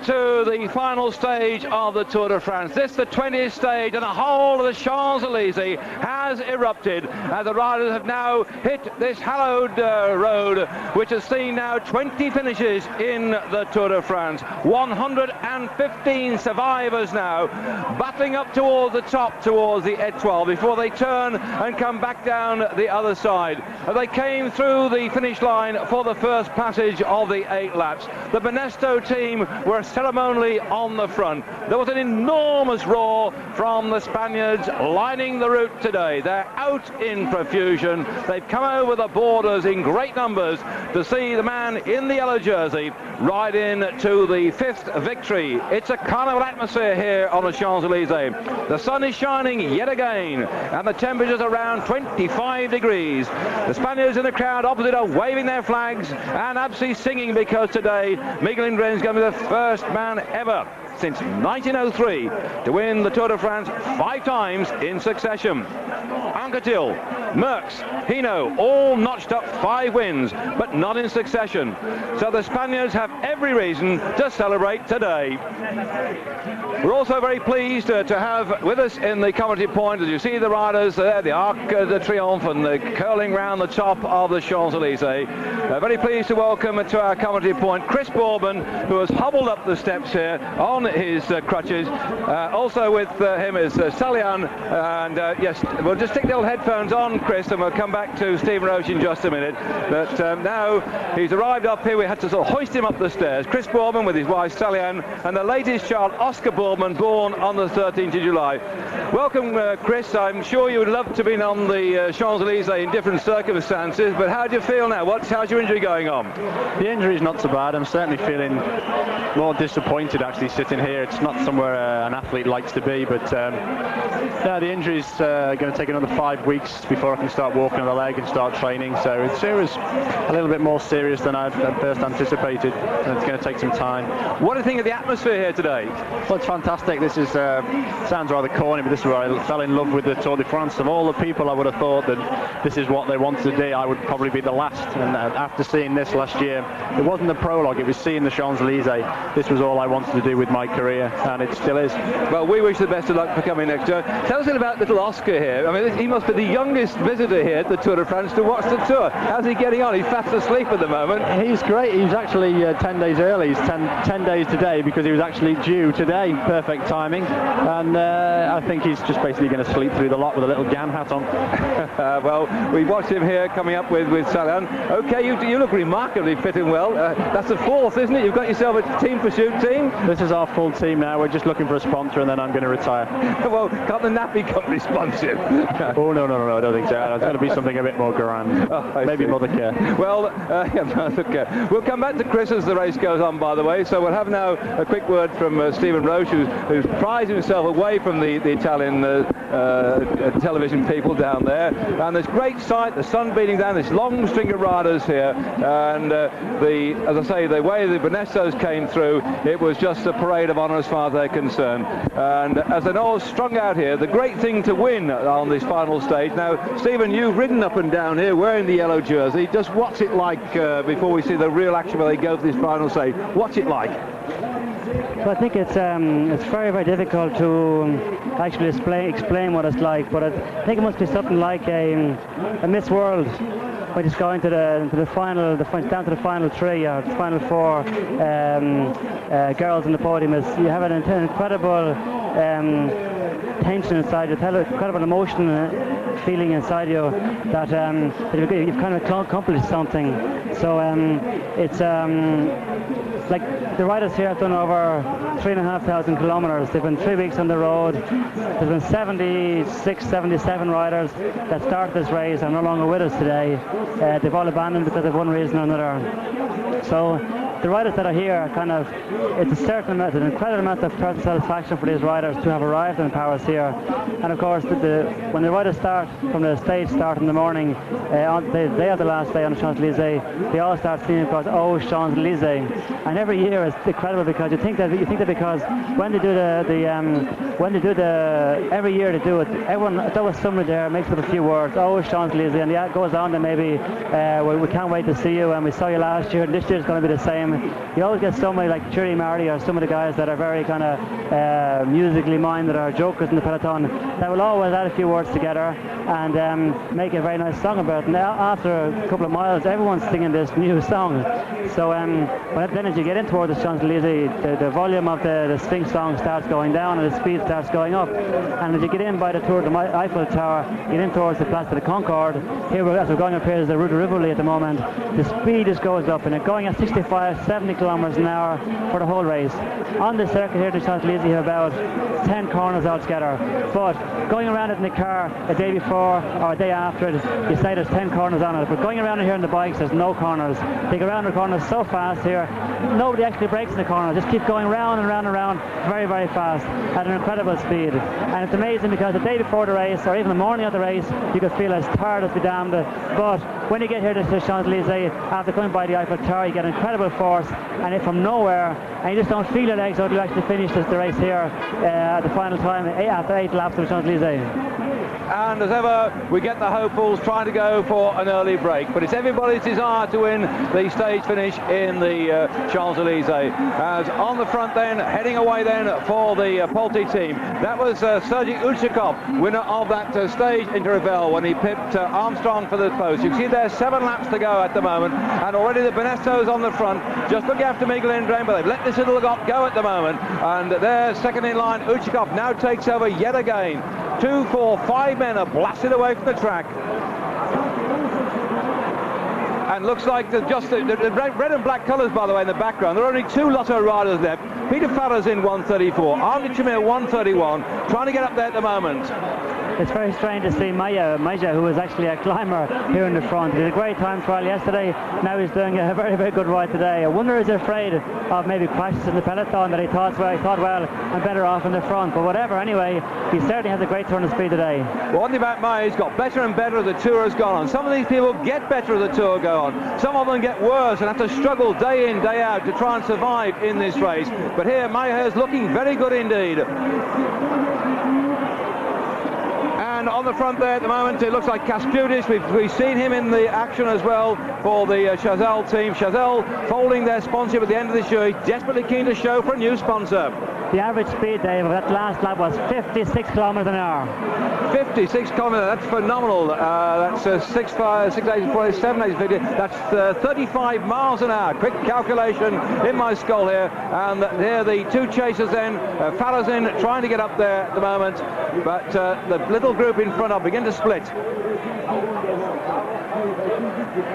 to the final stage of the Tour de France. This the 20th stage, and the whole of the Champs-Élysées has erupted as the riders have now hit this hallowed road, which has seen now 20 finishes in the Tour de France. 115 survivors now battling up towards the top, towards the étoile, before they turn and come back down the other side. They came through the finish line for the first passage of the 8 laps. The Benesto team were ceremonially on the front. There was an enormous roar from the Spaniards lining the route today. They're out in profusion. They've come over the borders in great numbers to see the man in the yellow jersey ride in to the 5th victory. It's a carnival atmosphere here on the Champs-Élysées. The sun is shining yet again, and the temperature's around 25 degrees. The Spaniards in the crowd opposite are waving their flags and absolutely singing, because today Miguel Indurain is going to be the first man ever since 1903 to win the Tour de France 5 times in succession. Anquetil, Merckx, Hino, all notched up 5 wins, but not in succession. So the Spaniards have every reason to celebrate today. We're also very pleased to have with us in the commentary point, as you see the riders there, the Arc de Triomphe and the curling round the top of the Champs-Élysées. Very pleased to welcome to our commentary point Chris Boardman, who has hobbled up the steps here on his crutches. Also with him is Salian, and yes, we'll just stick the old headphones on, Chris, and we'll come back to Stephen Roche in just a minute. But now he's arrived up here. We had to sort of hoist him up the stairs. Chris Boardman with his wife Salian and the latest child Oscar Boardman, born on the 13th of July. Welcome, Chris. I'm sure you would love to have been on the Champs-Élysées in different circumstances, but how do you feel now? How's your injury going on? The injury's not so bad. I'm certainly feeling more disappointed actually sitting here. It's not somewhere an athlete likes to be, but yeah, the injury's going to take another 5 weeks before I can start walking on the leg and start training. So it was a little bit more serious than I first anticipated, and it's going to take some time. What do you think of the atmosphere here today? Well, it's fantastic. This is sounds rather corny, but this is where I fell in love with the Tour de France. Of all the people I would have thought that this is what they wanted to do, I would probably be the last. And after seeing this last year, it wasn't the prologue, it was seeing the Champs-Élysées. This was all I wanted to do with my career, and it still is. Well, we wish the best of luck for coming next year. Tell us a little about little Oscar here. I mean, he must be the youngest visitor here at the Tour de France to watch the Tour. How's he getting on? He's fast asleep at the moment. He's great. He's actually 10 days early. He's 10 days today because he was actually due today. Perfect timing. And I think he's just basically going to sleep through the lot with a little GAN hat on. Well, we watched him here coming up with Salian. Okay, you look remarkably fit and well. That's the 4th, isn't it? You've got yourself a team pursuit team. This is our full team now. We're just looking for a sponsor, and then I'm going to retire. Well, can't the nappy company sponsor you? Oh, no, I don't think so. It's going to be something a bit more grand. Oh, maybe Mother Care. Well, yeah, Mother Care. We'll come back to Chris as the race goes on, by the way. So we'll have now a quick word from Stephen Roche, who's prized himself away from the Italian television people down there. And this great sight, the sun beating down, this long string of riders here. And as I say, the way the Benestos came through, it was just a parade of honour as far as they're concerned. And as they're all strung out here, the great thing to win on this final stage. Now, Stephen, you've ridden up and down here wearing the yellow jersey. Just what's it like before we see the real action where they go for this final stage? What's it like? So I think it's very, very difficult to actually explain what it's like, but I think it must be something like a Miss World. We just go into the final, down to the final 3 or the final 4 girls on the podium. You have an incredible tension inside you, incredible emotion feeling inside you that you've kind of accomplished something. So it's like the riders here have done over 3,500 kilometers. They've been 3 weeks on the road. There's been 76, 77 riders that start this race are no longer with us today. They've all abandoned because of one reason or another. So the riders that are here are it's an incredible amount of personal satisfaction for these riders to have arrived in Paris here. And of course, when the riders start from the stage start in the morning, they are the last day on the Champs-Élysées, they all start singing across "Oh Champs-Élysées," and and every year it's incredible because you think that because when they do every year they do it, everyone, it's always somebody there makes up a few words, oh Champs-Elysees, and it goes on to maybe we can't wait to see you, and we saw you last year and this year is going to be the same. You always get somebody like Thierry Marty or some of the guys that are very kind of musically minded or jokers in the peloton that will always add a few words together and make a very nice song about it. Now after a couple of miles everyone's singing this new song, so then as you get in towards the Champs-Elysees, the volume of the Sphinx song starts going down and the speed starts going up, and as you get in by the Tour de Eiffel Tower, get in towards the Place de la Concorde, here as we're going up here is the Route de Rivoli at the moment, the speed just goes up and it's going at 65-70 kilometers an hour for the whole race. On the circuit here to Champs-Elysees you have about 10 corners altogether, but going around it in the car a day before or a day after it, you say there's 10 corners on it, but going around it here in the bikes there's no corners. They go around the corners so fast here, nobody actually brakes in the corner, just keep going round and round and round very, very fast at an incredible speed. And it's amazing because the day before the race or even the morning of the race you could feel as tired as be damned, but when you get here to the Champs-Elysees after coming by the Eiffel Tower you get incredible force, and it's from nowhere, and you just don't feel your legs until you actually finish the race here at the final time after 8 laps of the Champs-Elysees. And as ever, we get the hopefuls trying to go for an early break, but it's everybody's desire to win the stage finish in the Champs-Elysees. As on the front then, heading away then for the Polte team, that was Sergei Uchikov, winner of that stage into Revel when he pipped Armstrong for the post. You can see there's 7 laps to go at the moment, and already the Benestos on the front, just looking after Miguel Indurain, but they've let this little go at the moment, and their second in line, Uchikov, now takes over yet again. 2, 4, 5 men are blasted away from the track. And looks like the red and black colours, by the way, in the background. There are only 2 Lotto riders left. Peter Farah's in 134, Arne Chimere 131, trying to get up there at the moment. It's very strange to see Maja, who is actually a climber here in the front. He did a great time trial yesterday, now he's doing a very, very good ride today. I wonder is he afraid of maybe crashes in the peloton that he thought, well, I'm better off in the front, but whatever, anyway, he certainly has a great turn of speed today. Well, one thing about Maja, he's got better and better as the tour has gone on. Some of these people get better as the tour go on. Some of them get worse and have to struggle day in, day out to try and survive in this race. But here, Maja is looking very good indeed. And on the front there at the moment, it looks like Kaspudis. We've seen him in the action as well for the Chazelle team. Chazelle folding their sponsorship at the end of this year. He's desperately keen to show for a new sponsor. The average speed, Dave, of that last lap was 56 kilometers an hour. 56 kilometers, that's phenomenal. That's 750. That's 35 miles an hour. Quick calculation in my skull here. And here the 2 chasers then. Farazin trying to get up there at the moment, but the little group in front of begin to split.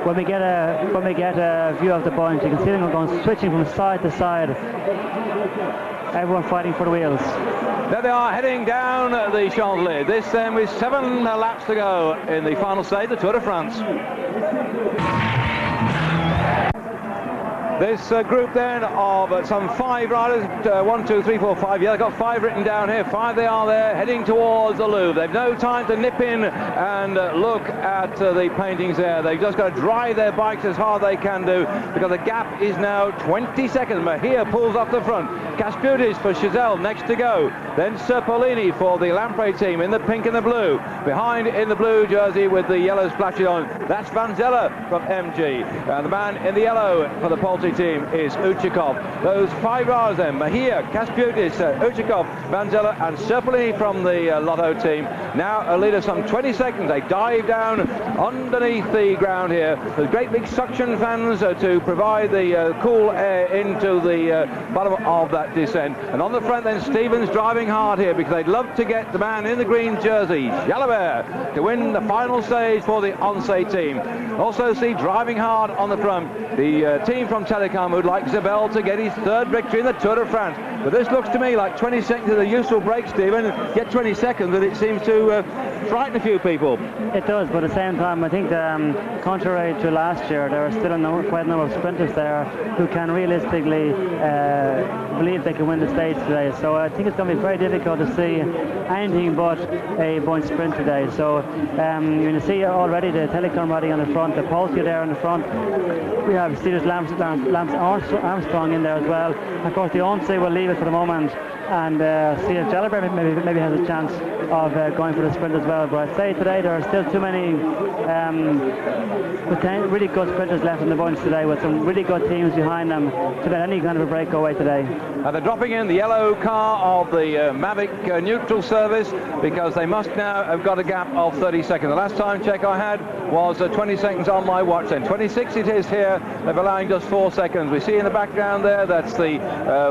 When we get a view of the bunch, you can see them going switching from side to side. Everyone fighting for the wheels. There they are heading down the Champs-Elysees. This then with 7 laps to go in the final stage, the Tour de France. This group then of some 5 riders, 1, 2, 3, 4, 5. Yeah, they've got 5 written down here. 5 they are there, heading towards the Louvre. They've no time to nip in and look at the paintings there. They've just got to drive their bikes as hard they can do, because the gap is now 20 seconds. Mahia pulls off the front. Kaspudis for Chazelle next to go. Then Serpolini for the Lamprey team in the pink and the blue. Behind in the blue jersey with the yellow splashes on, that's Van Zelle from MG. And the man in the yellow for the Polte team is Uchikov. Those 5 riders then, Mahia, Kaspudis, Uchikov, Van Zelle and Serpolini from the Lotto team. Now a lead of some 20 seconds. They dive down underneath the ground here. There's great big suction fans to provide the cool air into the bottom of that descent. And on the front then, Stevens driving hard here because they'd love to get the man in the green jersey, Jalabert, to win the final stage for the Once team. Also see driving hard on the front the team from Telecom who'd like Zabel to get his 3rd victory in the Tour de France. But this looks to me like 20 seconds is a useful break, Stephen. Get 20 seconds and it seems to frighten a few people. It does, but at the same time, I think contrary to last year, there are still quite a number of sprinters there who can realistically believe they can win the stage today. So I think it's going to be very difficult to see anything but a bunch sprint today. So you're going to see already the Telecom riding on the front, the Polsky there in the front. We have Steelers Lance Armstrong in there as well. Of course, the Onse will leave it for the moment, and see if Jalabert maybe has a chance of going for the sprint as well. But I'd say today there are still too many really good sprinters left in the bunch today, with some really good teams behind them to get any kind of a breakaway today. They're dropping in the yellow car of the Mavic neutral service, because they must now have got a gap of 30 seconds. The last time check I had was 20 seconds on my watch, then 26 it is here. They're allowing just 4 seconds. We see in the background there, that's the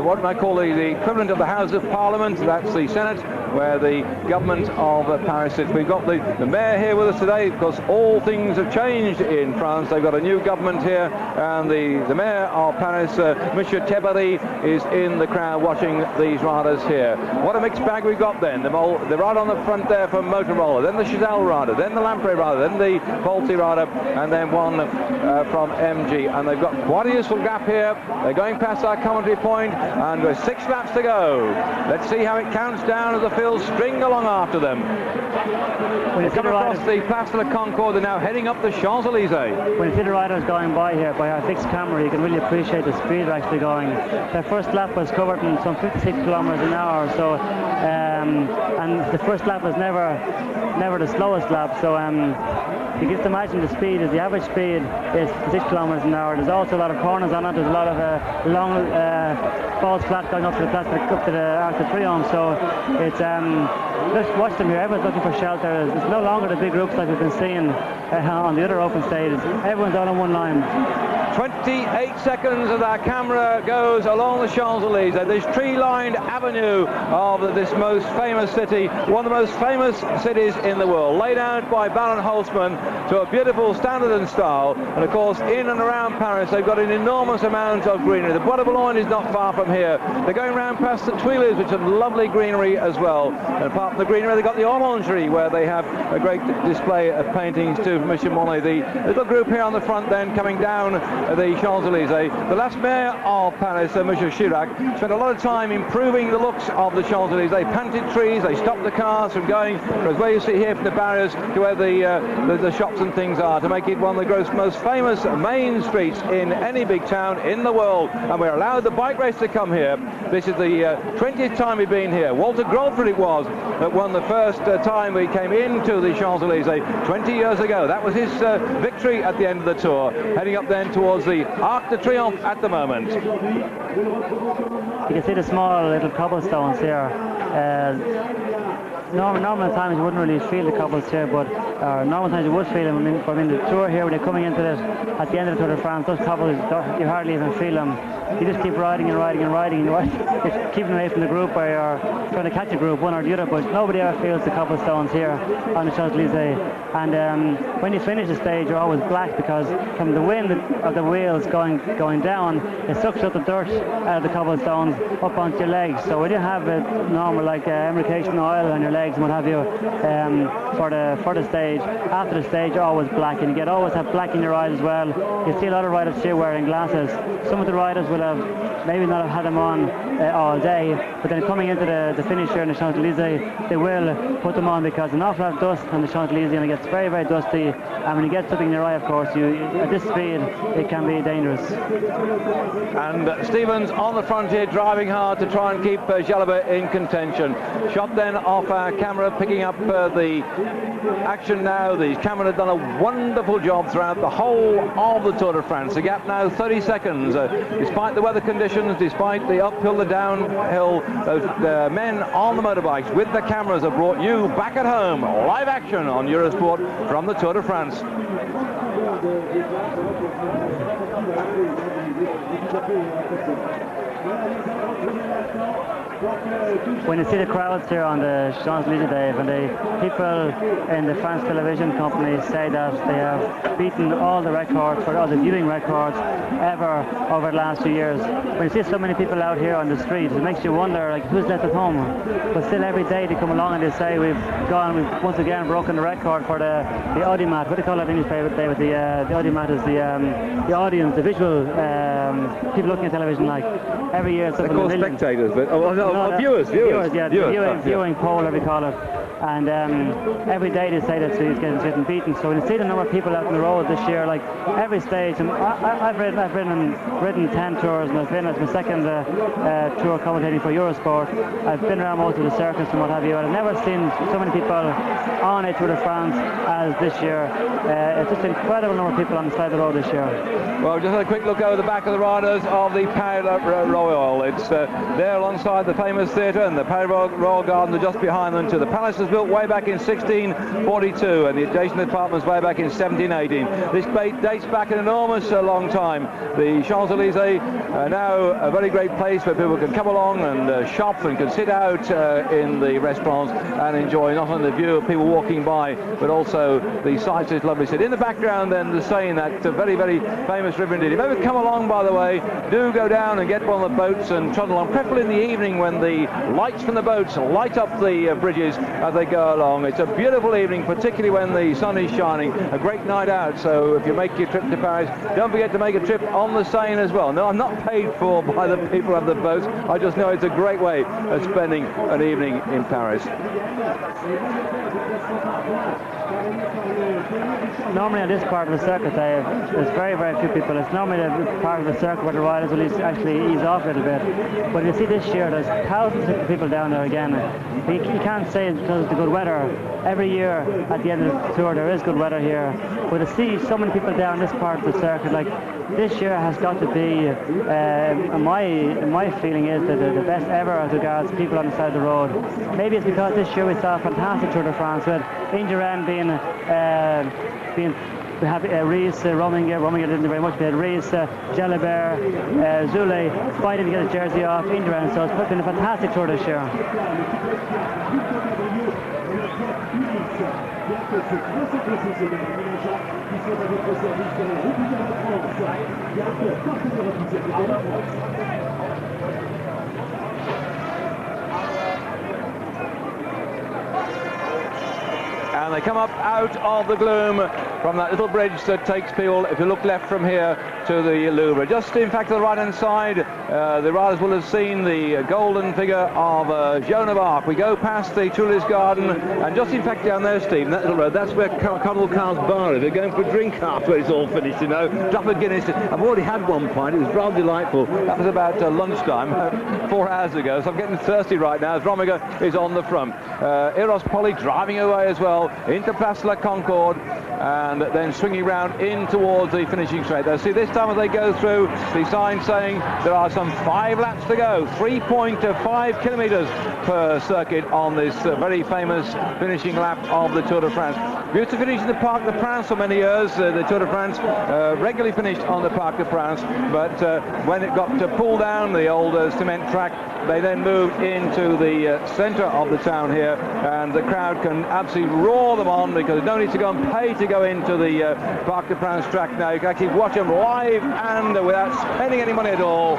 what I call the equivalent of the House of Parliament. That's the Senate, where the government of Paris sits. We've got the mayor here with us today, because all things have changed in France. They've got a new government here, and the mayor of Paris, Monsieur Tebary, is in the crowd watching these riders here. What a mixed bag we've got then. The rider on the front there from Motorola, then the Chazelle rider, then the Lamprey rider, then the Polsky rider, and then one from MG. And they've got quite a useful gap here. They're going past our commentary point, and with 6 laps to go. Let's see how it counts down as the field string along after them. When you come across the Place de la Concorde, they're now heading up the Champs-Élysées. When you see the riders going by here by our fixed camera, you can really appreciate the speed they're actually going. Their first lap was covered in some 56 kilometers an hour, so and the first lap was never the slowest lap. So you can just imagine the speed. The average speed is 6 kilometers an hour. There's also a lot of corners on it. There's a lot of long falls flat going up to the Arc de Triomphe. So it's just watch them here. Everyone's looking for shelter. It's no longer the big groups like we've been seeing on the other open stages. Everyone's all on one line. 28 seconds as our camera goes along the Champs-Élysées, this tree-lined avenue of this most famous city, one of the most famous cities in the world, laid out by Baron Holtzmann to a beautiful standard and style. And of course, in and around Paris, they've got an enormous amount of greenery. The Bois de Boulogne is not far from here. They're going around past the Tuileries, which have lovely greenery as well. And apart from the greenery, they've got the Orangerie, where they have a great display of paintings to Monsieur Monet. The little group here on the front then coming down the Champs-Élysées. The last mayor of Paris, Monsieur Chirac, spent a lot of time improving the looks of the Champs-Élysées. They planted trees, they stopped the cars from going, as where you see here from the barriers to where the shops and things are, to make it one of the most famous main streets in any big town in the world. And we're allowed the bike race to come here. This is the 20th time we've been here. Walter Grolford it was that won the first time we came into the Champs-Élysées 20 years ago. That was his victory at the end of the tour, heading up then towards the Arc de Triomphe at the moment. You can see the small little cobblestones here. Normal times you wouldn't really feel the cobbles here, but normal times you would feel them. I mean, the tour here, when you're coming into it at the end of the Tour de France, those cobbles, you hardly even feel them. You just keep riding and riding and riding. It's keeping away from the group, where you're trying to catch a group, one or the other, but nobody ever feels the cobblestones here on the Champs-Élysées. And when you finish the stage, you're always black, because from the wind of the wheels going down, it sucks up the dirt out of the cobblestones up onto your legs. So when you have a normal like emulsion oil on your legs and what have you for the stage, after the stage you're always black, and you always have black in your eyes as well. You see a lot of riders here wearing glasses. Some of the riders will have maybe not have had them on all day, but then coming into the finish here in the Champs-Élysées, they will put them on, because an awful lot of dust on the Champs-Élysées, and it gets very, very dusty. And when you get something in your eye, of course, at this speed, it can be dangerous. And Stevens on the front here, driving hard to try and keep Jalabert in contention. Shot then off our camera, picking up the action now. The camera have done a wonderful job throughout the whole of the Tour de France. The gap now 30 seconds. Despite the weather conditions, despite the uphill, the downhill, the men on the motorbikes with the cameras have brought you back at home. Live action on Eurosport from the Tour de France. when you see the crowds here on the Champs-Élysées Day, when the people in the France television company say that they have beaten all the records, for all the viewing records ever over the last few years, when you see so many people out here on the streets, it makes you wonder, like, who's left at home? But still, every day they come along and they say we've once again broken the record for the audimat. What do you call that in English, David? The audimat is the audience, the visual people looking at television. Like every year, it's they're called spectators, but viewers. Viewing poll, as we call it. And every day they say that he's getting beaten. So when you see the number of people out on the road this year, like every stage, and I've ridden 10 tours, and I've been as my second tour commentating for Eurosport. I've been around most of the circuits and what have you, and I've never seen so many people on a Tour de France as this year. It's just an incredible number of people on the side of the road this year. Well, just a quick look over the back of the riders of the Palais Royal. It's there alongside the famous theatre, and the Palais Royal Gardens are just behind them too. The palace was built way back in 1642, and the adjacent apartments way back in 1718. This dates back an enormous long time. The Champs-Élysées are now a very great place where people can come along and shop and can sit out in the restaurants and enjoy not only the view of people walking by, but also the sights of this lovely city. In the background then the Seine, that very, very famous river indeed. If you ever come along, by the way, do go down and get one of the boats and trot along, preferably in the evening when the lights from the boats light up the bridges as they go along. It's a beautiful evening, particularly when the sun is shining. A great night out, so if you make your trip to Paris, don't forget to make a trip on the Seine as well. No, I'm not paid for by the people of the boats. I just know it's a great way of spending an evening in Paris. Normally on this part of the circuit, there's very, very few people. It's normally the part of the circuit where the riders will actually ease off a little bit. But you see this year, there's thousands of people down there again. You can't say it's because of the good weather. Every year at the end of the tour, there is good weather here. But to see so many people down this part of the circuit, like this year has got to be, my feeling is that the best ever as regards people on the side of the road. Maybe it's because this year we saw a fantastic Tour de France with Indurain we have Rees, Rominger didn't do very much, we had Rees, Jalabert, Zule fighting to get his jersey off, Indurain, so it's been a fantastic tour this year. And they come up out of the gloom from that little bridge that takes people, if you look left from here, to the Louvre. Just in fact to the right hand side, the riders will have seen the golden figure of Joan of Arc. We go past the Tuileries Garden, and just in fact down there, Stephen, that little road, that's where Cardinal Carl's bar is. They're going for a drink after it's all finished, you know. Drop a Guinness. I've already had one pint, it was rather delightful. That was about lunchtime, 4 hours ago, so I'm getting thirsty right now as Rominger is on the front. Eros Polly driving away as well into Place La Concorde, and then swinging round in towards the finishing straight. They'll see this time as they go through the sign saying there are some 5 laps to go, 3.5 kilometres per circuit on this very famous finishing lap of the Tour de France. We used to finish in the Parc des Princes for many years. The Tour de France regularly finished on the Parc des Princes, but when it got to pull down the old cement track, they then moved into the centre of the town here, and the crowd can absolutely roar them on because there's no need to go and pay to go into the Parc des Princes track now. You can actually watch them live and without spending any money at all.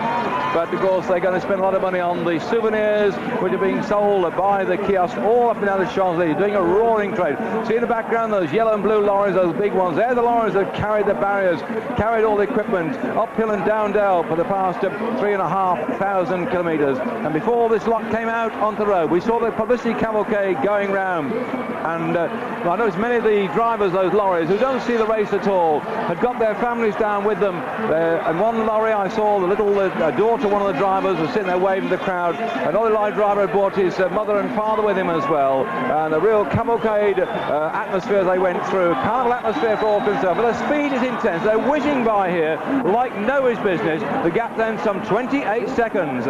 But of course they're going to spend a lot of money on the souvenirs which are being sold by the kiosks all up and down the Champs-Élysées, doing a roaring trade. See in the background those yellow and blue lorries, those big ones, they're the lorries that carried the barriers, carried all the equipment uphill and down dale for the past 3,500 kilometres. And before this lot came out onto the road, we saw the publicity cavalcade going round, and I noticed many of the drivers, those lorries, who don't see the race at all, had got their families down with them. And one lorry I saw, the little daughter, one of the drivers, was sitting there waving to the crowd. Another lorry driver had brought his mother and father with him as well. And a real cavalcade atmosphere they went through. Carnival atmosphere for all concerned. But the speed is intense. They're whizzing by here like nobody's business. The gap then some 28 seconds.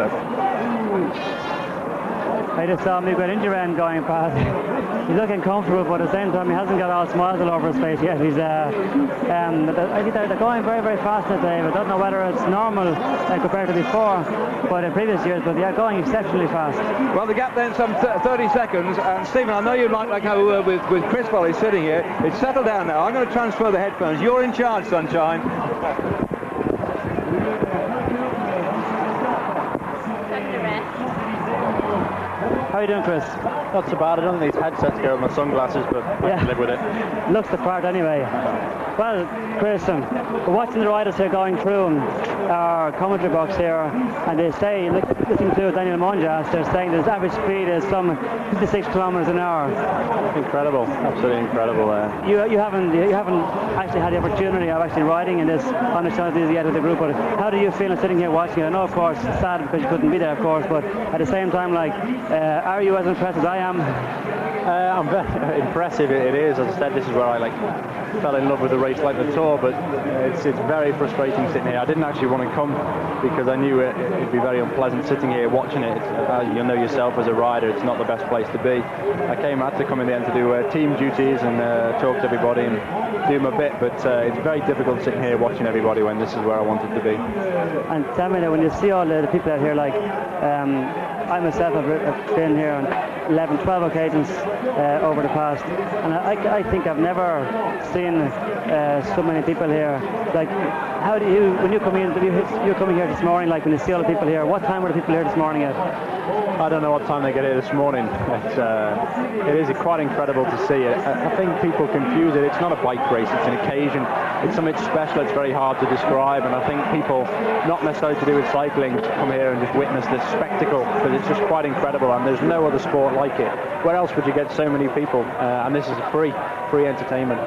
I just saw Miguel Indurain going past. He's looking comfortable, but at the same time he hasn't got all smiles all over his face yet. He's I think they're going very, very fast today. I don't know whether it's normal compared to before, but in previous years, but they're going exceptionally fast. Well, the gap then some 30 seconds, and Stephen, I know you like how with Chris while he's sitting here. It's settled down now. I'm going to transfer the headphones. You're in charge, Sunshine. How are you doing, Chris? Not so bad. I don't think these headsets go with my sunglasses, but I can live with it. Looks the part anyway. Well, Chris, we're watching the riders here going through our commentary box here, and they say, listening to Daniel Monjas, they're saying the average speed is some 56 kilometers an hour. Incredible, absolutely incredible. You haven't actually had the opportunity of actually riding in this on the Champs-Élysées yet with the group, but how do you feel sitting here watching it? I know, of course, it's sad because you couldn't be there, of course, but at the same time, are you as impressed as I am? I'm very impressive. It is. As I said, this is where I fell in love with the race like the Tour, but it's very frustrating sitting here. I didn't actually want to come because I knew it'd be very unpleasant sitting here watching it. You know yourself as a rider, it's not the best place to be. I had to come in the end to do team duties and talk to everybody and do my bit, but it's very difficult sitting here watching everybody when this is where I wanted to be. And tell me that when you see all the people out here, I myself have been here on 11, 12 occasions over the past, and I think I've never seen so many people here. How do you, when you come in, you're coming here this morning, when you see all the people here, what time were the people here this morning at? I don't know what time they get here this morning. It is quite incredible to see it. I think people confuse it. It's not a bike race, it's an occasion. It's something special, it's very hard to describe, and I think people, not necessarily to do with cycling, come here and just witness this spectacle, because it's just quite incredible, and there's no other sport like it. Where else would you get so many people? And this is free entertainment.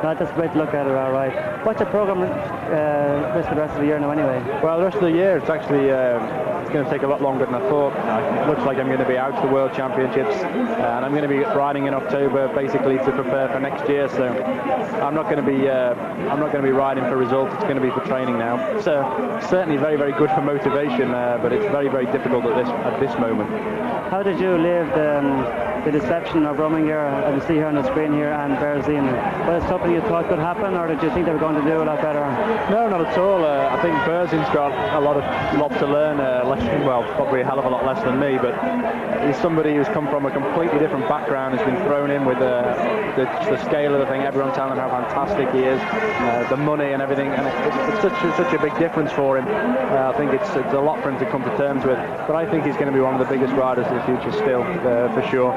Well, that's a great look at it, all right. What's your program for the rest of the year now, anyway? Well, the rest of the year, it's actually it's going to take a lot longer than I thought. It looks like I'm going to be out to the World Championships, and I'm going to be riding in October, basically to prepare for next year. So I'm not going to be riding for results. It's going to be for training now. So certainly very, very good for motivation, but it's very, very difficult at this moment. How did you live the deception of roaming here, as you see here on the screen here, and Parisian? Was it something you thought could happen, or did you think they were going to do a lot better? No, not at all. I think Parisian's got a lot to learn. Probably a hell of a lot less than me, but he's somebody who's come from a completely different background, has been thrown in with the scale of the thing. Everyone telling him how fantastic he is, the money and everything, and it's such a big difference for him. I think it's a lot for him to come to terms with, but I think he's going to be one of the biggest riders of the future still, for sure.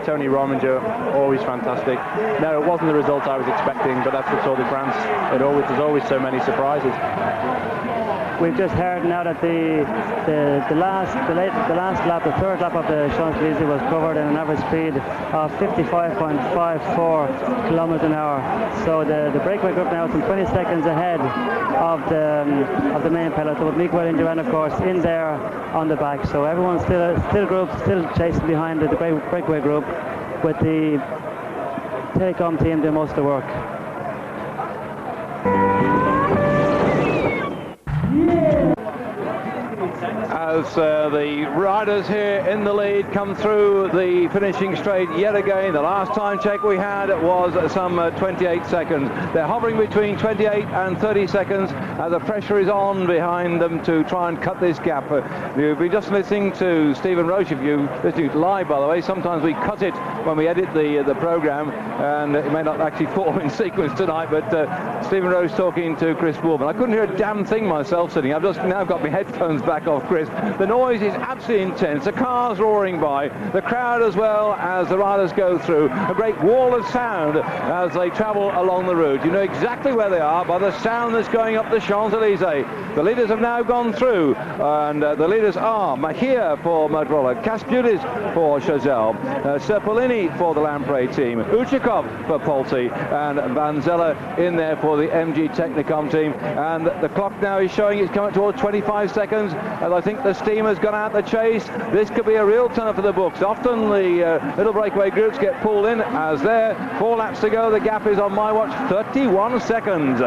Tony Rominger, always fantastic. No, it wasn't the result I was expecting, but that's the Tour de France. There's always so many surprises. We've just heard now that the last lap, the third lap of the Champs-Élysées was covered in an average speed of 55.54 kilometers an hour. So the breakaway group now is some 20 seconds ahead of the main peloton, with Miguel Indurain, of course, in there on the back. So everyone's still chasing behind the breakaway group, with the take-home team doing most of the work. As the riders here in the lead come through the finishing straight yet again. The last time check we had was some 28 seconds. They're hovering between 28 and 30 seconds as the pressure is on behind them to try and cut this gap. You've been just listening to Stephen Roche. If you listen to it live, by the way, sometimes we cut it when we edit the program, and it may not actually fall in sequence tonight, but Stephen Roche talking to Chris Boardman. I couldn't hear a damn thing myself sitting. I've just now got my headphones back off, Chris. The noise is absolutely intense. The cars roaring by, the crowd as well as the riders go through. A great wall of sound as they travel along the route. You know exactly where they are by the sound that's going up the Champs-Élysées. The leaders have now gone through, and the leaders are Mahia for Motorola, Casputis for Chazelle, Serpolini for the Lamprey team, Uchikov for Pulte, and Vanzella in there for the MG Technicom team. And the clock now is showing it's coming towards 25 seconds, and I think the steam has gone out the chase. This could be a real turn for the books. Often the little breakaway groups get pulled in, as there, 4 laps to go. The gap is on my watch 31 seconds.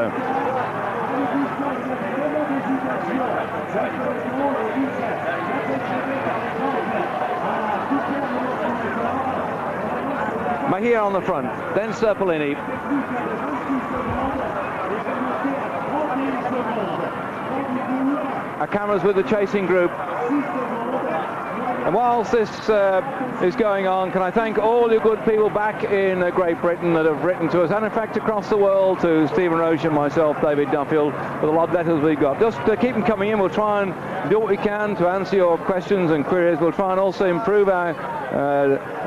Mahia on the front, then Serpellini. Our cameras with the chasing group. And whilst this is going on, can I thank all you good people back in Great Britain that have written to us, and in fact across the world, to Stephen Roche and myself, David Duffield, with a lot of letters we've got. Just keep them coming in. We'll try and do what we can to answer your questions and queries. We'll try and also improve our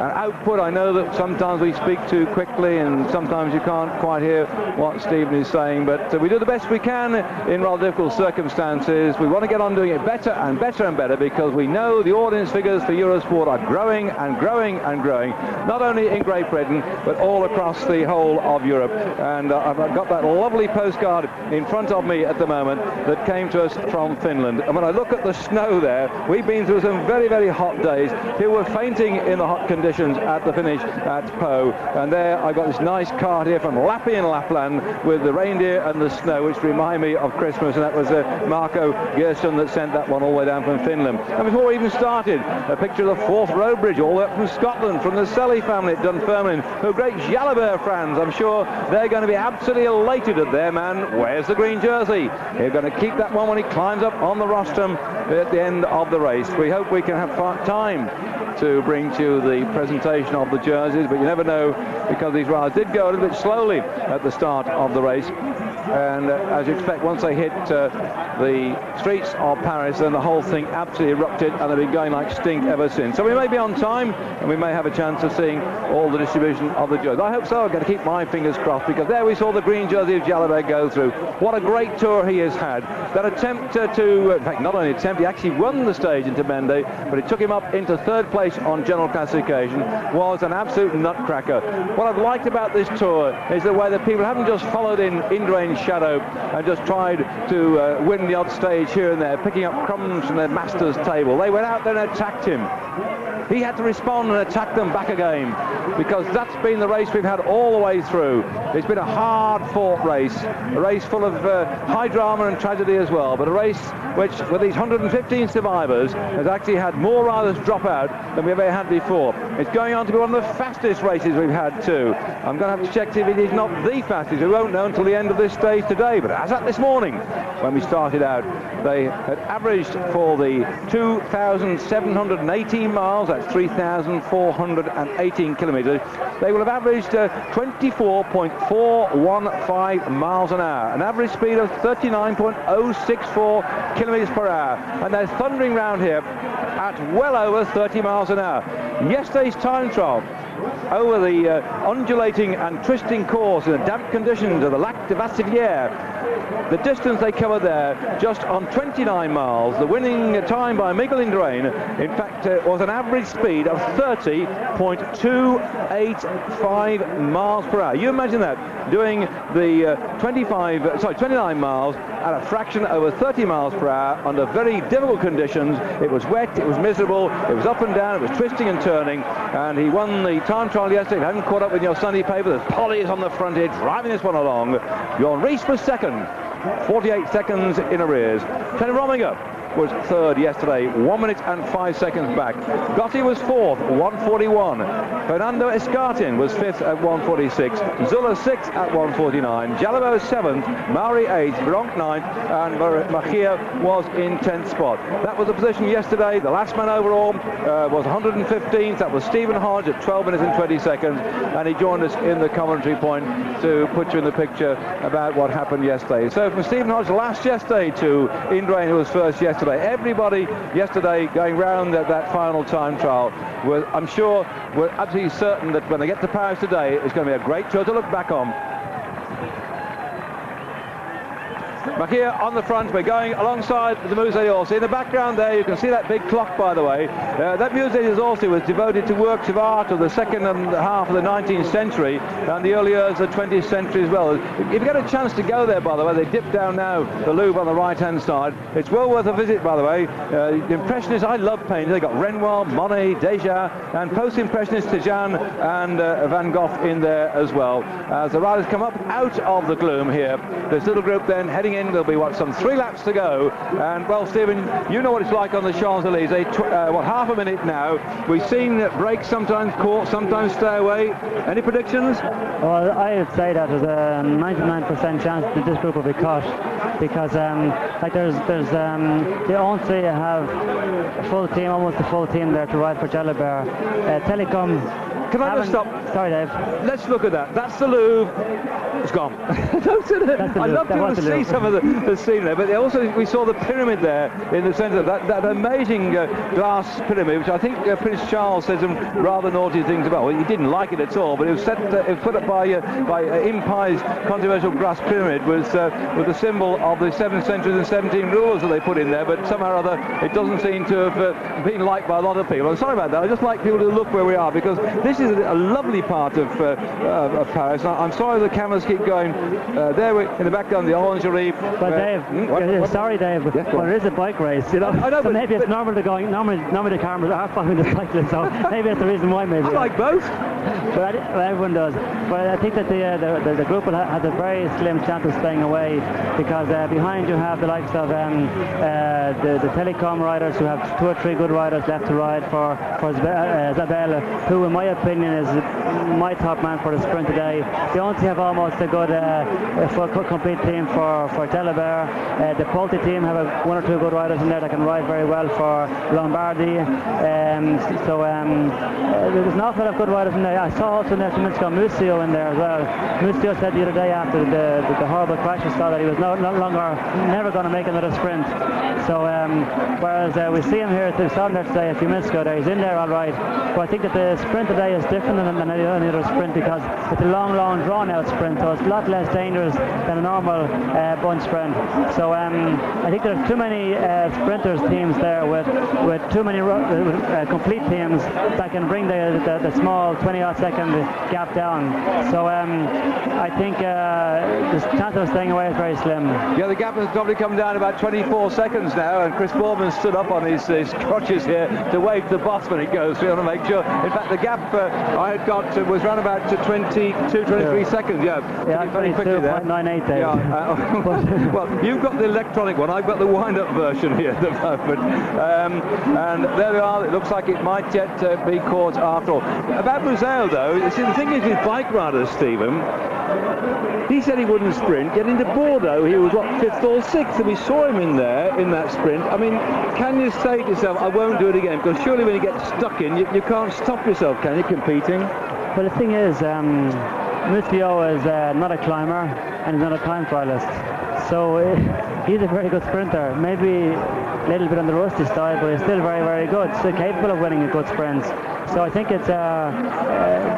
output. I know that sometimes we speak too quickly and sometimes you can't quite hear what Stephen is saying, but we do the best we can in rather difficult circumstances. We want to get on doing it better and better and better, because we know the audience figures for Eurosport are growing and growing and growing, not only in Great Britain but all across the whole of Europe. And I've got that lovely postcard in front of me at the moment that came to us from Finland. And when I look at the snow there, we've been through some very, very hot days. People were fainting in the hot conditions at the finish at Po. And there I got this nice card here from Lappi in Lapland with the reindeer and the snow, which remind me of Christmas, and that was Marco Gerson that sent that one all the way down from Finland. And before we even started, a picture of the Forth Road Bridge all the way up from Scotland, from the Selly family at Dunfermline, who are great Jalabert fans. I'm sure they're going to be absolutely elated at their man. Where's the green jersey? They're going to keep that one when he climbs up on the rostrum at the end of the race. We hope we can have time to bring to you the presentation of the jerseys, but you never know, because these riders did go a little bit slowly at the start of the race. And as you expect, once they hit the streets of Paris, then the whole thing absolutely erupted, and they've been going like stink ever since. So we may be on time, and we may have a chance of seeing all the distribution of the jerseys. I hope so. I'm going to keep my fingers crossed, because there we saw the green jersey of Jalabert go through. What a great tour he has had. That attempt in fact, not only attempt, he actually won the stage into Mende, but it took him up into third place on general classification, was an absolute nutcracker. What I've liked about this tour is the way that people haven't just followed in Indurain's shadow and just tried to win the odd stage here and there, picking up crumbs from their master's table. They went out there and attacked him. He had to respond and attack them back again, because that's been the race we've had all the way through. It's been a hard-fought race, a race full of high drama and tragedy as well, but a race which, with these 115 survivors, has actually had more riders drop out than we've ever had before. It's going on to be one of the fastest races we've had too. I'm going to have to check if it is not the fastest. We won't know until the end of this stage today, but as at this morning, when we started out, they had averaged for the 2,718 miles, that's 3,418 kilometres, they will have averaged 24.415 miles an hour, an average speed of 39.064 kilometres per hour, and they're thundering round here at well over 30 miles an hour. Yesterday's time trial over the undulating and twisting course in the damp conditions of the Lac de Vassivière, the distance they covered there, just on 29 miles, the winning time by Miguel Indurain, in fact, was an average speed of 30.285 miles per hour. You imagine that, doing the 29 miles at a fraction over 30 miles per hour under very difficult conditions. It was wet, it was miserable, it was up and down, it was twisting and turning, and he won the time trial yesterday. If you haven't caught up with your Sunday paper, there's Polly is on the front here driving this one along. Bjorn Rees was second, 48 seconds in arrears. Tony Rominger was third yesterday, 1 minute and 5 seconds back. Gotti was fourth, 1:41. Fernando Escartin was fifth at 1:46. Zuller sixth at 1:49. Jalabert seventh, Mauri eighth, Bronk ninth, and Machia was in 10th spot. That was the position yesterday. The last man overall was 115th. That was Stephen Hodge at 12 minutes and 20 seconds, and he joined us in the commentary point to put you in the picture about what happened yesterday. So from Stephen Hodge last yesterday to Indurain, who was first yesterday, everybody yesterday going round that final time trial, I'm sure we're absolutely certain that when they get to Paris today, it's going to be a great tour to look back on. But here on the front, we're going alongside the Musée d'Orsay. In the background there, you can see that big clock, by the way. That Musée d'Orsay was devoted to works of art of the second and half of the 19th century and the early years of the 20th century as well. If you get a chance to go there, by the way, they dip down now the Louvre on the right-hand side. It's well worth a visit, by the way. The Impressionists, I love painting. They've got Renoir, Monet, Degas, and post-Impressionists, Cézanne and Van Gogh in there as well. As the riders come up out of the gloom here, this little group then heading in There'll be, some 3 laps to go. And, well, Stephen, you know what it's like on the Champs-Elysees. Half a minute now. We've seen breaks sometimes caught, sometimes stay away. Any predictions? Well, I would say that there's a 99% chance that this group will be caught, because they only have a full team, almost a full team there to ride for Jalabert. Telecom. Can I just stop? Sorry, Dave. Let's look at that. That's the Louvre. It's gone. I love to see some of the scene there, but we saw the pyramid there in the centre. That amazing glass pyramid, which I think Prince Charles said some rather naughty things about. Well, he didn't like it at all, but it was put up by Impi's controversial glass pyramid with the symbol of the 7th century and 17 rulers that they put in there, but somehow or other it doesn't seem to have been liked by a lot of people. I'm sorry about that. I just like people to look where we are, because this is a lovely part of Paris. I'm sorry the cameras keep going there in the background, the Orangerie. But Dave, sorry Dave, but there is a bike race, you know. I know, so maybe it's normal to going. Normally the cameras are following the cyclists, so maybe that's the reason why. Maybe I like both. But everyone does. But I think that the group has a very slim chance of staying away, because behind you have the likes of the Telecom riders, who have 2 or 3 good riders left to ride for Zabel, who in my opinion is my top man for the sprint today. They only have almost a good full complete team for Jalabert. The Polti team have 1 or 2 good riders in there that can ride very well for Lombardy. There's an awful lot of good riders in there. I saw also in there some minutes ago Musio in there as well. Musio said the other day after the horrible crash he saw that he was never going to make another sprint. So whereas we see him here, we saw him there today a few minutes ago. He's in there all right. But I think that the sprint today is different than any other sprint, because it's a long drawn-out sprint, so it's a lot less dangerous than a normal bunch sprint. So I think there's too many sprinters teams there with too many complete teams that can bring the small 20-odd second gap down. So I think the chance of staying away is very slim. Yeah, the gap has probably come down about 24 seconds now, and Chris Boardman stood up on his crutches here to wave to the boss when it goes. We want to make sure. In fact, the gap I had got was around about 23 seconds. Yeah, very quickly there. 98 there. Yeah, well, you've got the electronic one. I've got the wind-up version here at the moment. And there we are. It looks like it might yet be caught after all. About Buzel, though, see, the thing is with bike riders, Stephen, he said he wouldn't sprint, yet into Bordeaux he was, 5th or 6th, and we saw him in there, in that sprint. I mean, can you say to yourself, I won't do it again? Because surely when you get stuck in, you can't stop yourself, can you, competing? Well, the thing is, Musio is not a climber, and he's not a time trialist. So he's a very good sprinter. Maybe a little bit on the rusty side, but he's still very, very good. Still capable of winning a good sprint. So I think it's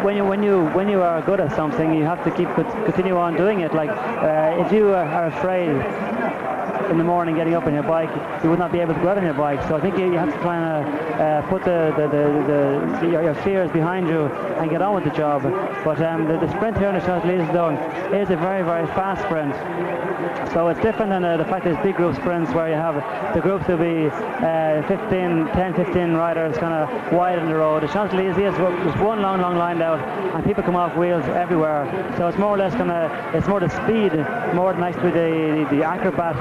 when you are good at something, you have to continue on doing it. Like if you are afraid in the morning getting up on your bike, you would not be able to go out on your bike. So I think you have to try and put your fears behind you and get on with the job. But the sprint here on the Champs-Elysees is a very, very fast sprint. So it's different than the fact that it's big group sprints where you have the groups will be 10-15 riders kind of wide on the road. The Champs-Elysees is just one long line out, and people come off wheels everywhere. So it's more or less it's more the speed more than actually the acrobat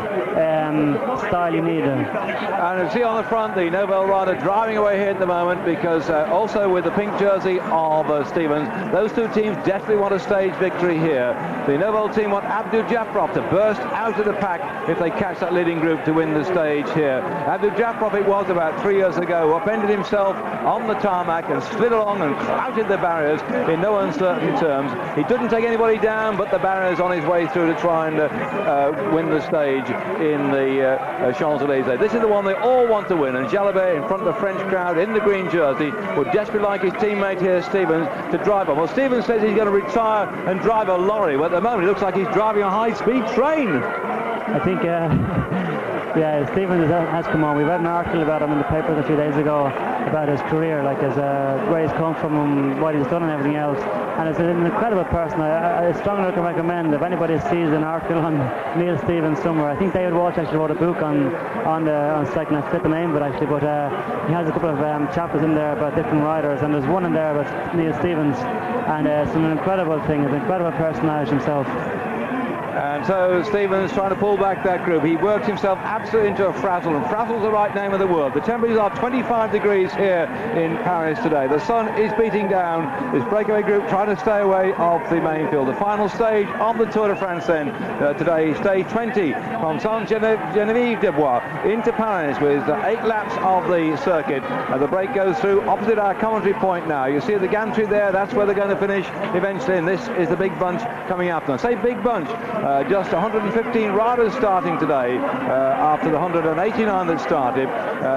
style you need. And you see on the front the Nobel rider driving away here at the moment, because also with the pink jersey of Stevens, those 2 teams definitely want a stage victory here. The Nobel team want Abdou Jafrov to burst out of the pack if they catch that leading group to win the stage here. Abdou Jafrov, it was about 3 years ago, upended himself on the tarmac and slid along and clouted the barriers in no uncertain terms. He didn't take anybody down but the barriers on his way through to try and win the stage in the Champs-Elysees. This is the one they all want to win, and Jalabert in front of the French crowd in the green jersey would desperately like his teammate here, Stevens, to drive on. Well, Stevens says he's going to retire and drive a lorry, but at the moment it looks like he's driving a high-speed train. I think yeah, Stevens has come on. We've had an article about him in the papers a few days ago about his career, like where he's come from and what he's done and everything else. And it's an incredible person. I strongly recommend if anybody sees an article on Neil Stevens somewhere. I think David Walsh actually wrote a book on cycling. I forget the name of it actually, but he has a couple of chapters in there about different riders, and there's one in there about Neil Stevens, and it's an incredible thing. He's an incredible personality himself. And so Stevens trying to pull back that group. He works himself absolutely into a frazzle, and frazzle's the right name of the word. The temperatures are 25 degrees here in Paris today. The sun is beating down. This breakaway group trying to stay away of the main field. The final stage of the Tour de France then today, stage 20 from Ste Genevieve Desbois into Paris with 8 laps of the circuit. The break goes through opposite our commentary point now. You see the gantry there, that's where they're going to finish eventually, and this is the big bunch coming after them. Say big bunch. Just 115 riders starting today after the 189 that started.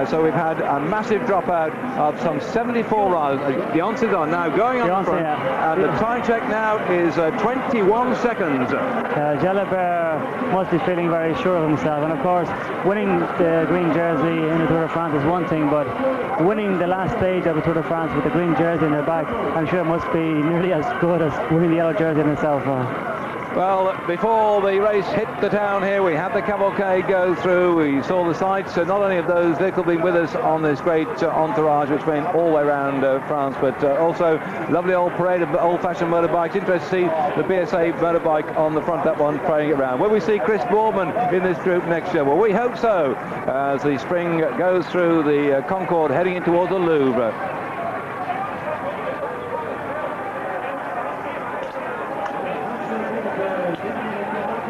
So we've had a massive dropout of some 74 riders. The answers are now going on front, and the time check now is 21 seconds. Jalabert must be feeling very sure of himself, and of course winning the green jersey in the Tour de France is one thing, but winning the last stage of the Tour de France with the green jersey in their back, I'm sure it must be nearly as good as winning the yellow jersey in itself. Well, before the race hit the town here, we had the cavalcade go through. We saw the sights. So not only of those vehicles being with us on this great entourage, which went all the way around France, but also lovely old parade of old-fashioned motorbikes. Interesting to see the BSA motorbike on the front, that one parading it around. Will we see Chris Boardman in this group next year? Well, we hope so, as the spring goes through the Concorde heading in towards the Louvre.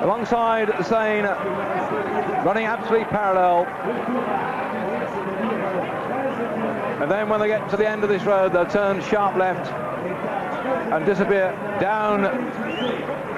Alongside Seine, running absolutely parallel. And then when they get to the end of this road, they'll turn sharp left and disappear down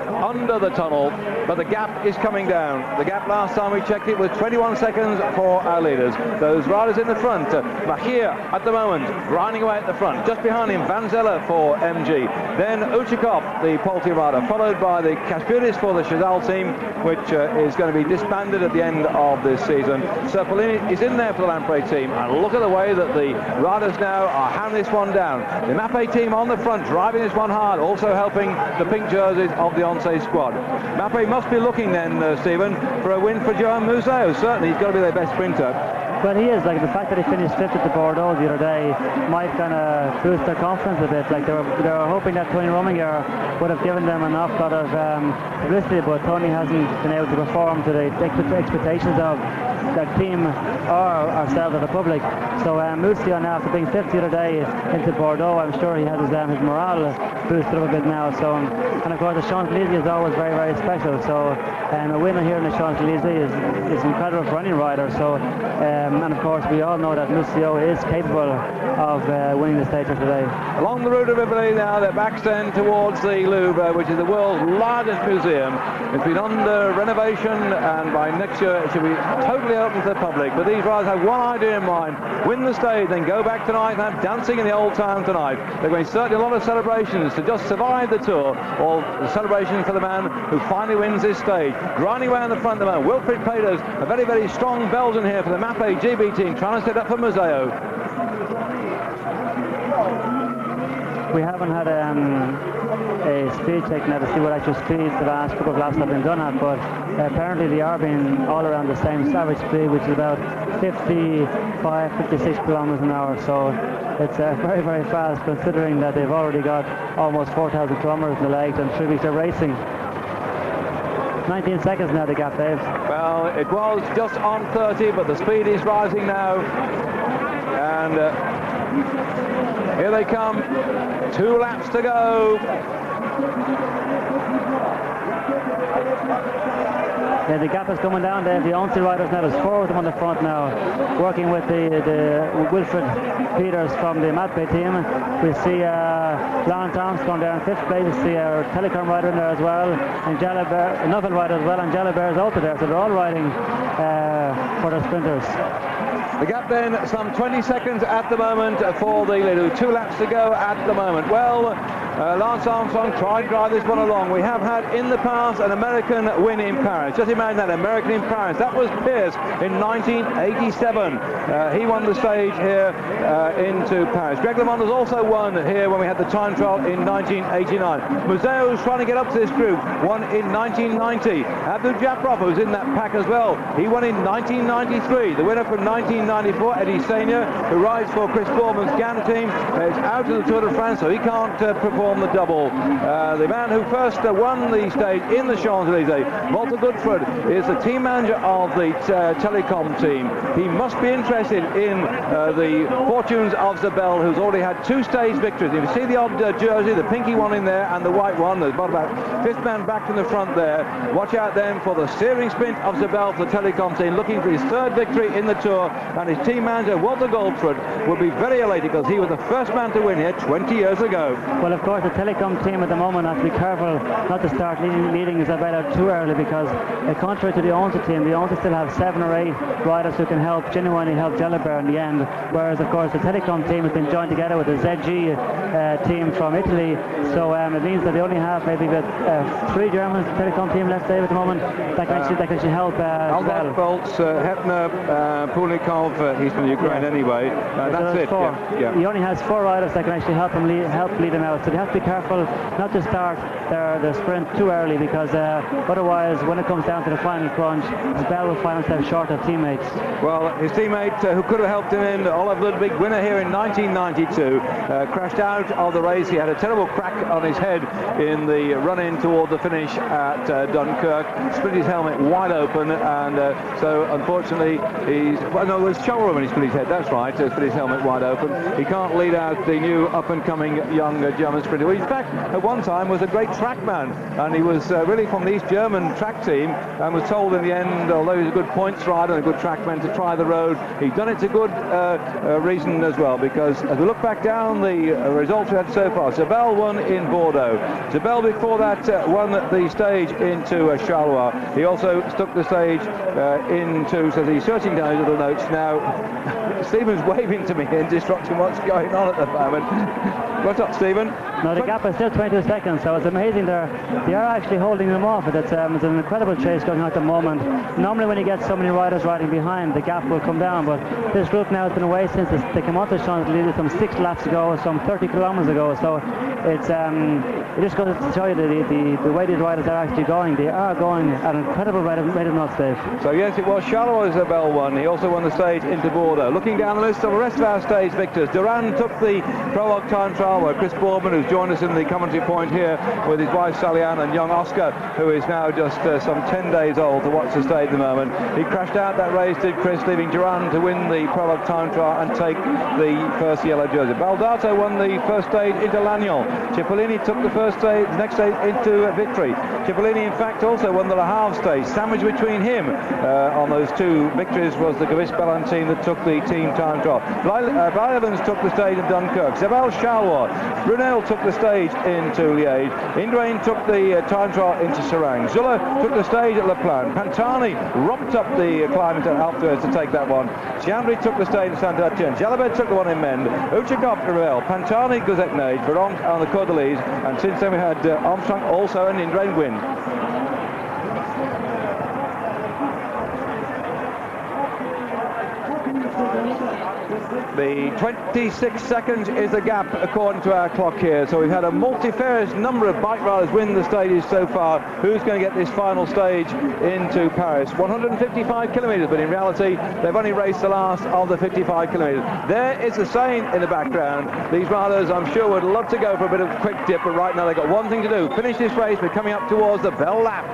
under the tunnel, but the gap is coming down. The gap last time we checked it was 21 seconds for our leaders. Those riders in the front, Mahir at the moment riding away at the front. Just behind him, Van Zeller for MG. Then Uchikov, the Podium rider, followed by the Kaspuris for the Chazal team, which is going to be disbanded at the end of this season. Serpellini is in there for the Lampre team, and look at the way that the riders now are hammering this one down. The Mappe team on the front, driving this one hard, also helping the pink jerseys of the Once squad. Mappe must be looking then, Stephen, for a win for Joan Museau. Certainly he's got to be their best sprinter. But he is, like, the fact that he finished 5th at the Bordeaux the other day might kind of boost their confidence a bit. Like, they were hoping that Tony Rominger would have given them an awful lot of publicity, but Tony hasn't been able to perform to the expectations of their team or ourselves as the public. So Museau now, after being 5th the other day into Bordeaux, I'm sure he has his morale boosted up a bit now. So, and of course the Champs-Élysées is always very, very special. So a winner here in the Champs-Élysées is incredible for any rider. So and of course we all know that Museau is capable of winning the stage of today. Along the route of Italy now, they're back then towards the Louvre, which is the world's largest museum. It's been under renovation, and by next year it should be totally open to the public. But these riders have one idea in mind: win the stage, then go back tonight and have dancing in the old town tonight. They're going to certainly a lot of celebrations to just survive the tour, or the celebration for the man who finally wins this stage. Grinding away on the front of the man, Wilfried Peters, a very, very strong Belgian here for the Mappe GB team, trying to set up for Museo. We haven't had a speed check now to see what actual speeds the last couple of laps have been done at, but apparently they are being all around the same average speed, which is about 55, 56 kilometers an hour. So it's very, very fast, considering that they've already got almost 4,000 kilometers in the legs and 3 weeks of racing. 19 seconds now, the gap, Dave. Well, it was just on 30, but the speed is rising now. And here they come. 2 laps to go. Yeah, the gap is coming down there. The Once riders now, there's 4 of them on the front now, working with the Wilfried Peters from the Mappe team. We see Lawrence Armstrong there in 5th place. We see our Telecom rider in there as well, and Jalabert, another rider as well, and Jalabert is also there. So they're all riding for the sprinters. The gap then, some 20 seconds at the moment for the leader. 2 laps to go at the moment. Well, Lance Armstrong tried to drive this one along. We have had in the past an American win in Paris. Just imagine that, American in Paris. That was Pierce in 1987. He won the stage here into Paris. Greg LeMond has also won here when we had the time trial in 1989. Museau's trying to get up to this group. Won in 1990. Abdul Jafarov was in that pack as well. He won in 1993. The winner from 1994, Eddie Senior, who rides for Chris Boardman's Gann team, is out of the Tour de France, so he can't perform form the double. The man who first won the stage in the Champs-Elysees, Walter Goodford, is the team manager of the Telecom team. He must be interested in the fortunes of Zabel, who's already had 2 stage victories. You can see the odd jersey, the pinky one in there and the white one. There's about 5th man back from the front there. Watch out then for the steering sprint of Zabel for the Telecom team, looking for his 3rd victory in the Tour, and his team manager Walter Goldford will be very elated because he was the first man to win here 20 years ago. Well, of course, the Telecom team at the moment has to be careful not to start leading Isabella too early, because contrary to the Onza team, the Onza still have 7 or 8 riders who can genuinely help Jalabert in the end, whereas of course the Telecom team has been joined together with the ZG team from Italy, so it means that they only have maybe 3 Germans, the Telecom team left there at the moment, that can actually help Albert Boltz, Hepner, Pulnikov, he's from Ukraine anyway, that's it. Yeah. He only has 4 riders that can actually help lead him out, so they have to be careful not to start their sprint too early, because otherwise when it comes down to the final crunch, Zabel will find himself short of teammates. Well, his teammate who could have helped him in, Olav Ludwig, winner here in 1992, crashed out of the race. He had a terrible crack on his head in the run-in toward the finish at Dunkirk, split his helmet wide open, and so unfortunately it was shoulder when he split his head, that's right, split his helmet wide open. He can't lead out the new up-and-coming young German sprinter. Well, in fact, at one time was a great trackman, and he was really from the East German track team, and was told in the end, although he's a good points rider and a good trackman, to try the road. He's done it to good reason as well, because as we look back down the results we had so far, Zabel won in Bordeaux. Zabel before that won the stage into Charleroi. He also stuck the stage into, so he's searching down his little notes now. Stephen's waving to me and disrupting what's going on at the moment. What's up, Stephen? No, the gap is still 22 seconds, so it's amazing. They are actually holding them off. It's an incredible chase going on at the moment. Normally when you get so many riders riding behind, the gap will come down, but this group now has been away since they came onto the Champs-Elysees some 6 laps ago, some 30 kilometers ago, so it's it just goes to show you the way these riders are actually going. They are going at an incredible rate of not, Dave. So yes, it was Charleroi Zabel won. He also won the stage into Bordeaux. Looking down the list of the rest of our stage victors, Duran took the prologue time trial, where Chris Boardman, who's joined us in the commentary point here with his wife Sally Ann and young Oscar, who is now just some 10 days old, to watch the stage at the moment. He crashed out that race, did Chris, leaving Duran to win the prologue time trial and take the first yellow jersey. Baldato won the first stage into Lannion. Cipollini took the next stage into victory. Cipollini in fact also won the Le Havre stage. Sandwiched between him on those 2 victories was the Gavis-Bellin team that took the team time trial. Evans took the stage in Dunkirk. Zabel Charleroi. Brunel took the stage into Liège. Indurain took the time trial into Serang. Zuller took the stage at Le Plan. Pantani romped up the climb into Alpe d'Huez to take that one. Chiandri took the stage in Saint-Etienne. Jalabert took the one in Mende. Uchakov, Revel. Pantani, Guzeknage. Veronk on the Côte d'Elysée. And since then we had Armstrong also and Indurain win. The 26 seconds is the gap according to our clock here. So we've had a multifarious number of bike riders win the stages so far. Who's going to get this final stage into Paris? 155 kilometres, but in reality they've only raced the last of the 55 kilometres. There is the Seine in the background. These riders, I'm sure, would love to go for a bit of a quick dip, but right now they've got one thing to do: finish this race. We're coming up towards the Bell Lap.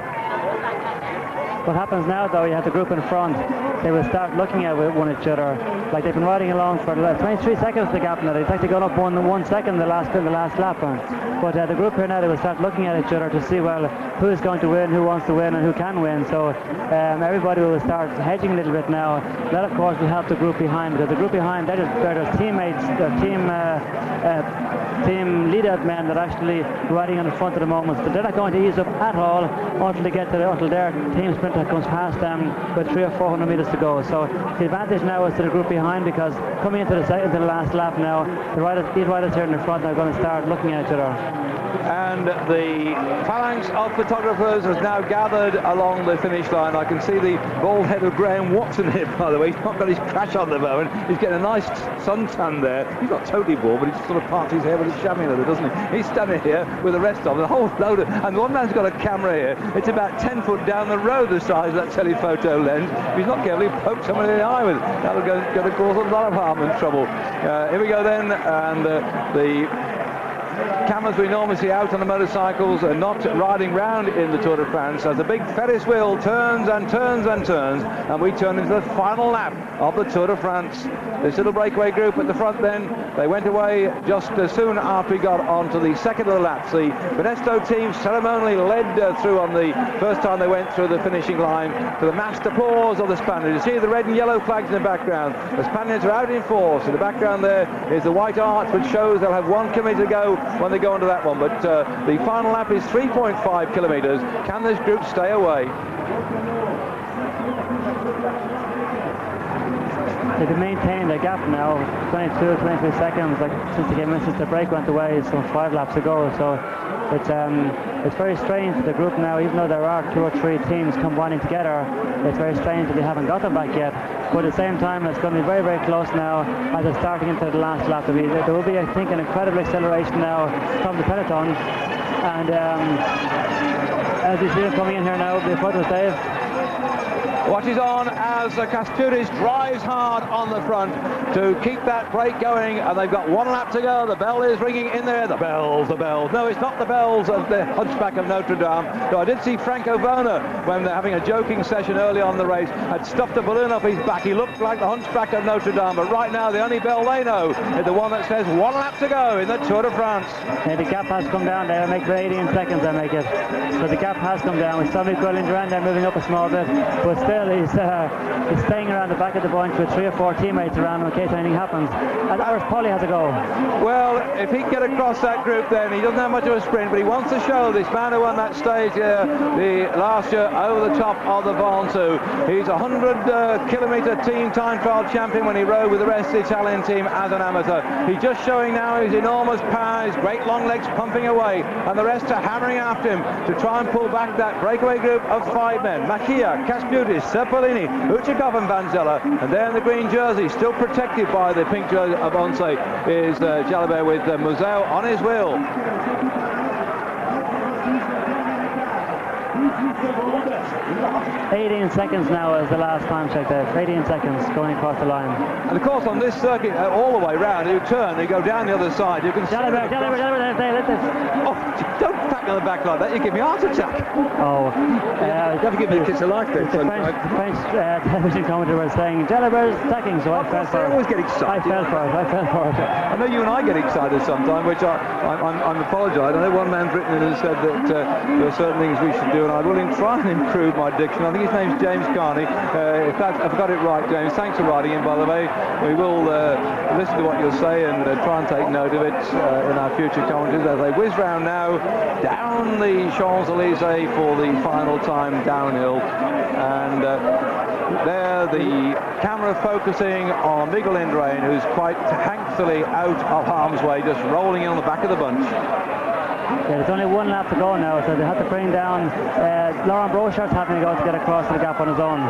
What happens now, though, you have the group in front. They will start looking at each other. Like they've been riding along for 23 seconds the gap now. It's actually gone up 1 second the last lap. But the group here now, they will start looking at each other to see, well, who's going to win, who wants to win, and who can win. So everybody will start hedging a little bit now. That, of course, will help the group behind, because the group behind, they're their teammates, their team lead-out men that are actually riding on the front at the moment. So they're not going to ease up at all until they get until their team sprinter comes past them with 300 or 400 meters to go. So the advantage now is to the group behind, because coming into the last lap now, these riders here in the front are going to start looking at each other. And the phalanx of photographers has now gathered along the finish line. I can see the bald head of Graham Watson here, by the way. He's not got his crash on at the moment. He's getting a nice suntan there. He's not totally bald, but he's sort of parked his hair with a chamois leather, doesn't he? He's standing here with the rest of them, a whole load of... And one man's got a camera here. It's about 10 foot down the road, the size of that telephoto lens. If he's not careful, he'll poke someone in the eye with it. That'll go to cause a lot of harm and trouble. Here we go then, and the cameras we normally see out on the motorcycles are not riding round in the Tour de France, as the big Ferris wheel turns and turns and turns, and we turn into the final lap of the Tour de France. This little breakaway group at the front then, they went away just soon after we got onto the second of the laps. The Benesto team ceremonially led through on the first time they went through the finishing line, to the massed applause of the Spaniards. You see the red and yellow flags in the background. The Spaniards are out in force. In the background there is the white arch, which shows they'll have 1 kilometre to go when they go into that one. But the final lap is 3.5 kilometres. Can this group stay away? They can maintain their gap now, 22, 23 seconds, like since the break went away some 5 laps ago. So it's very strange for the group now, even though there are 2 or 3 teams combining together. It's very strange that they haven't got them back yet. But at the same time, it's going to be very, very close now as they're starting into the last lap. There will be, I think, an incredible acceleration now from the Peloton. And as you see them coming in here now, the photos, Dave. Watches on as Kaspudis drives hard on the front to keep that break going, and they've got 1 lap to go. The bell is ringing in there. The bells. No, it's not the bells of the Hunchback of Notre Dame. So I did see Franco Bona, when they're having a joking session early on the race, had stuffed a balloon up his back. He looked like the Hunchback of Notre Dame, but right now the only bell they know is the one that says 1 lap to go in the Tour de France. Yeah, the gap has come down. They'll make for 18 seconds, I make it. So the gap has come down. We saw Mick Williams around there moving up a small bit, but still he's staying around the back of the bunch with 3 or 4 teammates around him in case anything happens. And Irish Polly has a go. Well, if he can get across that group, then he doesn't have much of a sprint, but he wants to show this man who won that stage the last year over the top of the Ventoux. He's a 100-kilometre team time trial champion when he rode with the rest of the Italian team as an amateur. He's just showing now his enormous power, his great long legs pumping away, and the rest are hammering after him to try and pull back that breakaway group of 5 men. Machia, Kaspudis, Serpolini, Uchikov and Vanzella, and there in the green jersey, still protected by the pink jersey of Once, is Jalabert with Museo on his wheel. 18 seconds now is the last time check there. 18 seconds going across the line. And of course on this circuit, all the way round, you turn, you go down the other side. You can Jalabert, oh, don't tap me on the back like that, you give me a heart attack. Oh, you have to give me a kiss of life there. The French television commentator was saying Jalabert's attacking, so I fell for it. I always get excited. I fell for it. I know you and I get excited sometimes, which I'm apologise. I know one man's written in and said that there are certain things we should do, and I will try and improve my diction. I think his name's James Carney. If I've got it right, James, thanks for writing in, by the way. We will listen to what you'll say and try and take note of it in our future commentaries as they whiz round now down the Champs-Élysées for the final time downhill. And there the camera focusing on Miguel Indurain, who's quite thankfully out of harm's way, just rolling in on the back of the bunch. Yeah, there's only 1 lap to go now, so they have to bring down Laurent Brochard's having to go to get across the gap on his own.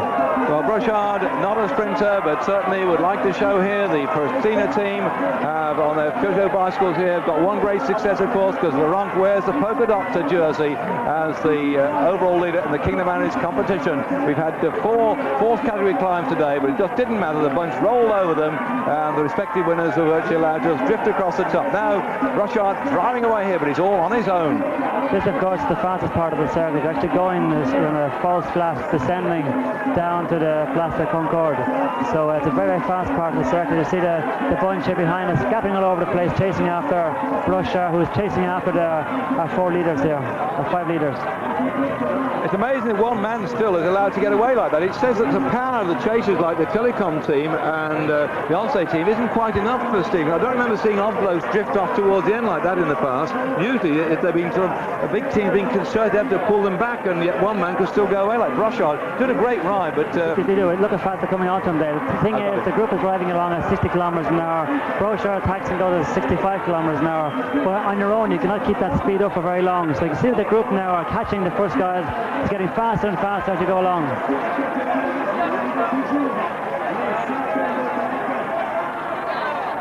Well, Brochard, not a sprinter, but certainly would like to show here. The Pristina team have on their Peugeot bicycles here have got one great success, of course, because Laurent wears the polka dot jersey as the overall leader in the Kingdom Managed competition. We've had 4 fourth category climbs today, but it just didn't matter. The bunch rolled over them, and the respective winners were virtually allowed to just drift across the top. Now, Brochard driving away here, but he's all on his own. This, of course, is the fastest part of the circuit. They're actually going in a false flat, descending down to the Place de Concorde. So it's a very, very fast part of the circuit. You see the bunch here behind us, gapping all over the place, chasing after Brochard, who's chasing after our 4 leaders here, our 5 leaders. It's amazing that one man still is allowed to get away like that. It says that the power of the chasers like the Telecom team and the Once team isn't quite enough for Stephen. I don't remember seeing envelopes drift off towards the end like that in the past. Usually, if they've been sort of a big team being concerned, they have to pull them back, and yet one man could still go away like Brochard. Did a great ride, but they do it. Look how fast they're coming onto him there. The thing is, the group is driving along at 60 kilometers an hour. Brochard attacks and goes at 65 kilometers an hour. But on your own, you cannot keep that speed up for very long. So you can see the group now are catching the first guys. It's getting faster and faster as you go along.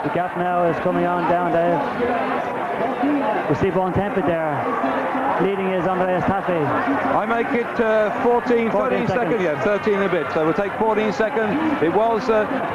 The gap now is coming on down, Dave. We see Bontempi there. Leading is Andreas Tafi. I make it 13 seconds. Yeah, 13 a bit. So we'll take 14 seconds. It was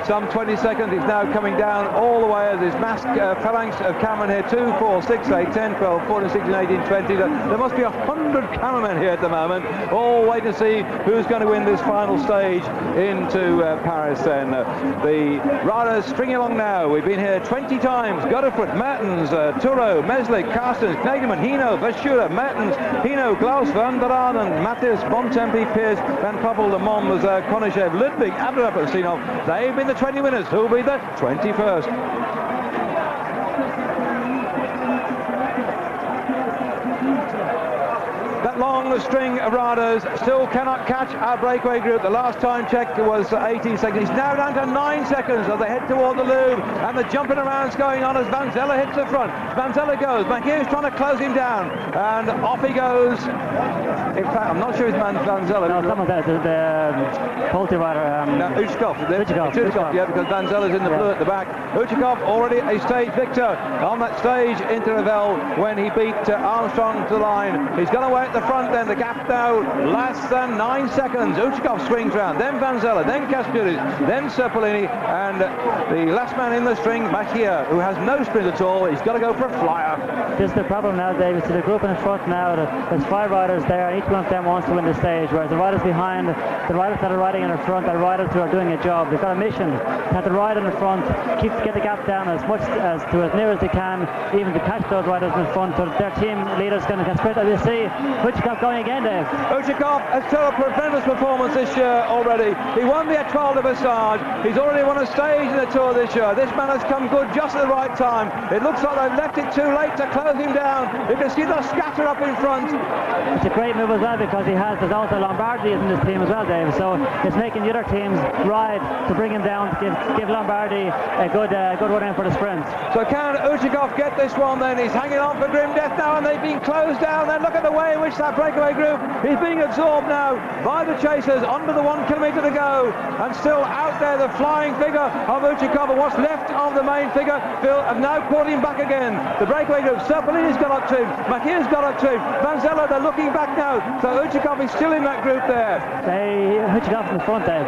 some 20 seconds. It's now coming down all the way as this mass phalanx of cameramen here. 2, 4, 6, 8, 10, 12, 14, 16, 18, 20. There must be 100 cameramen here at the moment, all waiting to see who's going to win this final stage into Paris then. The riders stringing along now. We've been here 20 times. Godefroot, Mertens, Turo, Meslik, Carstens, Knegemann, Hino, Verschuren, Mertens, Hino, Klaus, Van der Arden, Matthias, Bontempi, Peers, Van Poppel, Le Mans, Konishev, Ludwig, Abdelrahman, Sinov. They've been the 20 winners. Who will be the 21st? That long string of riders still cannot catch our breakaway group. The last time checked was 18 seconds. It's now down to 9 seconds as they head toward the Louvre, and the jumping around's going on as Van Zelle hits the front. Van Zelle goes. Makia's trying to close him down, and off he goes. In fact, I'm not sure it's Van Zelle. No, someone there, the Polte rider. No, Uchikov. Uchikov, yeah, because Van Zelle's in the blue at the back. Uchikov already a stage victor on that stage into Revel when he beat Armstrong to the line. He's gone away at the front then. The gap now less than 9 seconds. Uchikov swings round, then Van Zelle, then Kaspiris, then Serpellini, and the last man in the string, Machia, who has no sprint at all. He's got to go for a flyer. This is the problem now, David. So the group in the front now, there's 5 riders there, and each one of them wants to win the stage, whereas the riders behind, the riders that are riding in the front, are riders who are doing a job. They've got a mission. They have to ride in the front, get the gap down as near as they can, even to catch those riders in front. So their team leaders going to sprint. As you see, Uchikov going again, Dave. Uchikov has shown a tremendous performance this year already. He won the Étoile de Bessage. He's already won a stage in the Tour this year. This man has come good just at the right time. It looks like they've left it too late to close him down. You can see the scatter up in front. It's a great move as well, because there's also Lombardi in this team as well, Dave. So it's making the other teams ride to bring him down, to give Lombardi a good run in for the sprint. So can Uchikov get this one then? He's hanging on for grim death now, and they've been closed down. Then look at the way in which that breakaway group is being absorbed now by the chasers. Under the 1 kilometre to go, and still out there the flying figure of Uchikov, and what's left of the main figure have now caught him back again. The breakaway group, Serpellini's got up to him, Makia's got up to him, Van Zelle, they're looking back now, so Uchikov is still in that group there. Uchikov in the front there.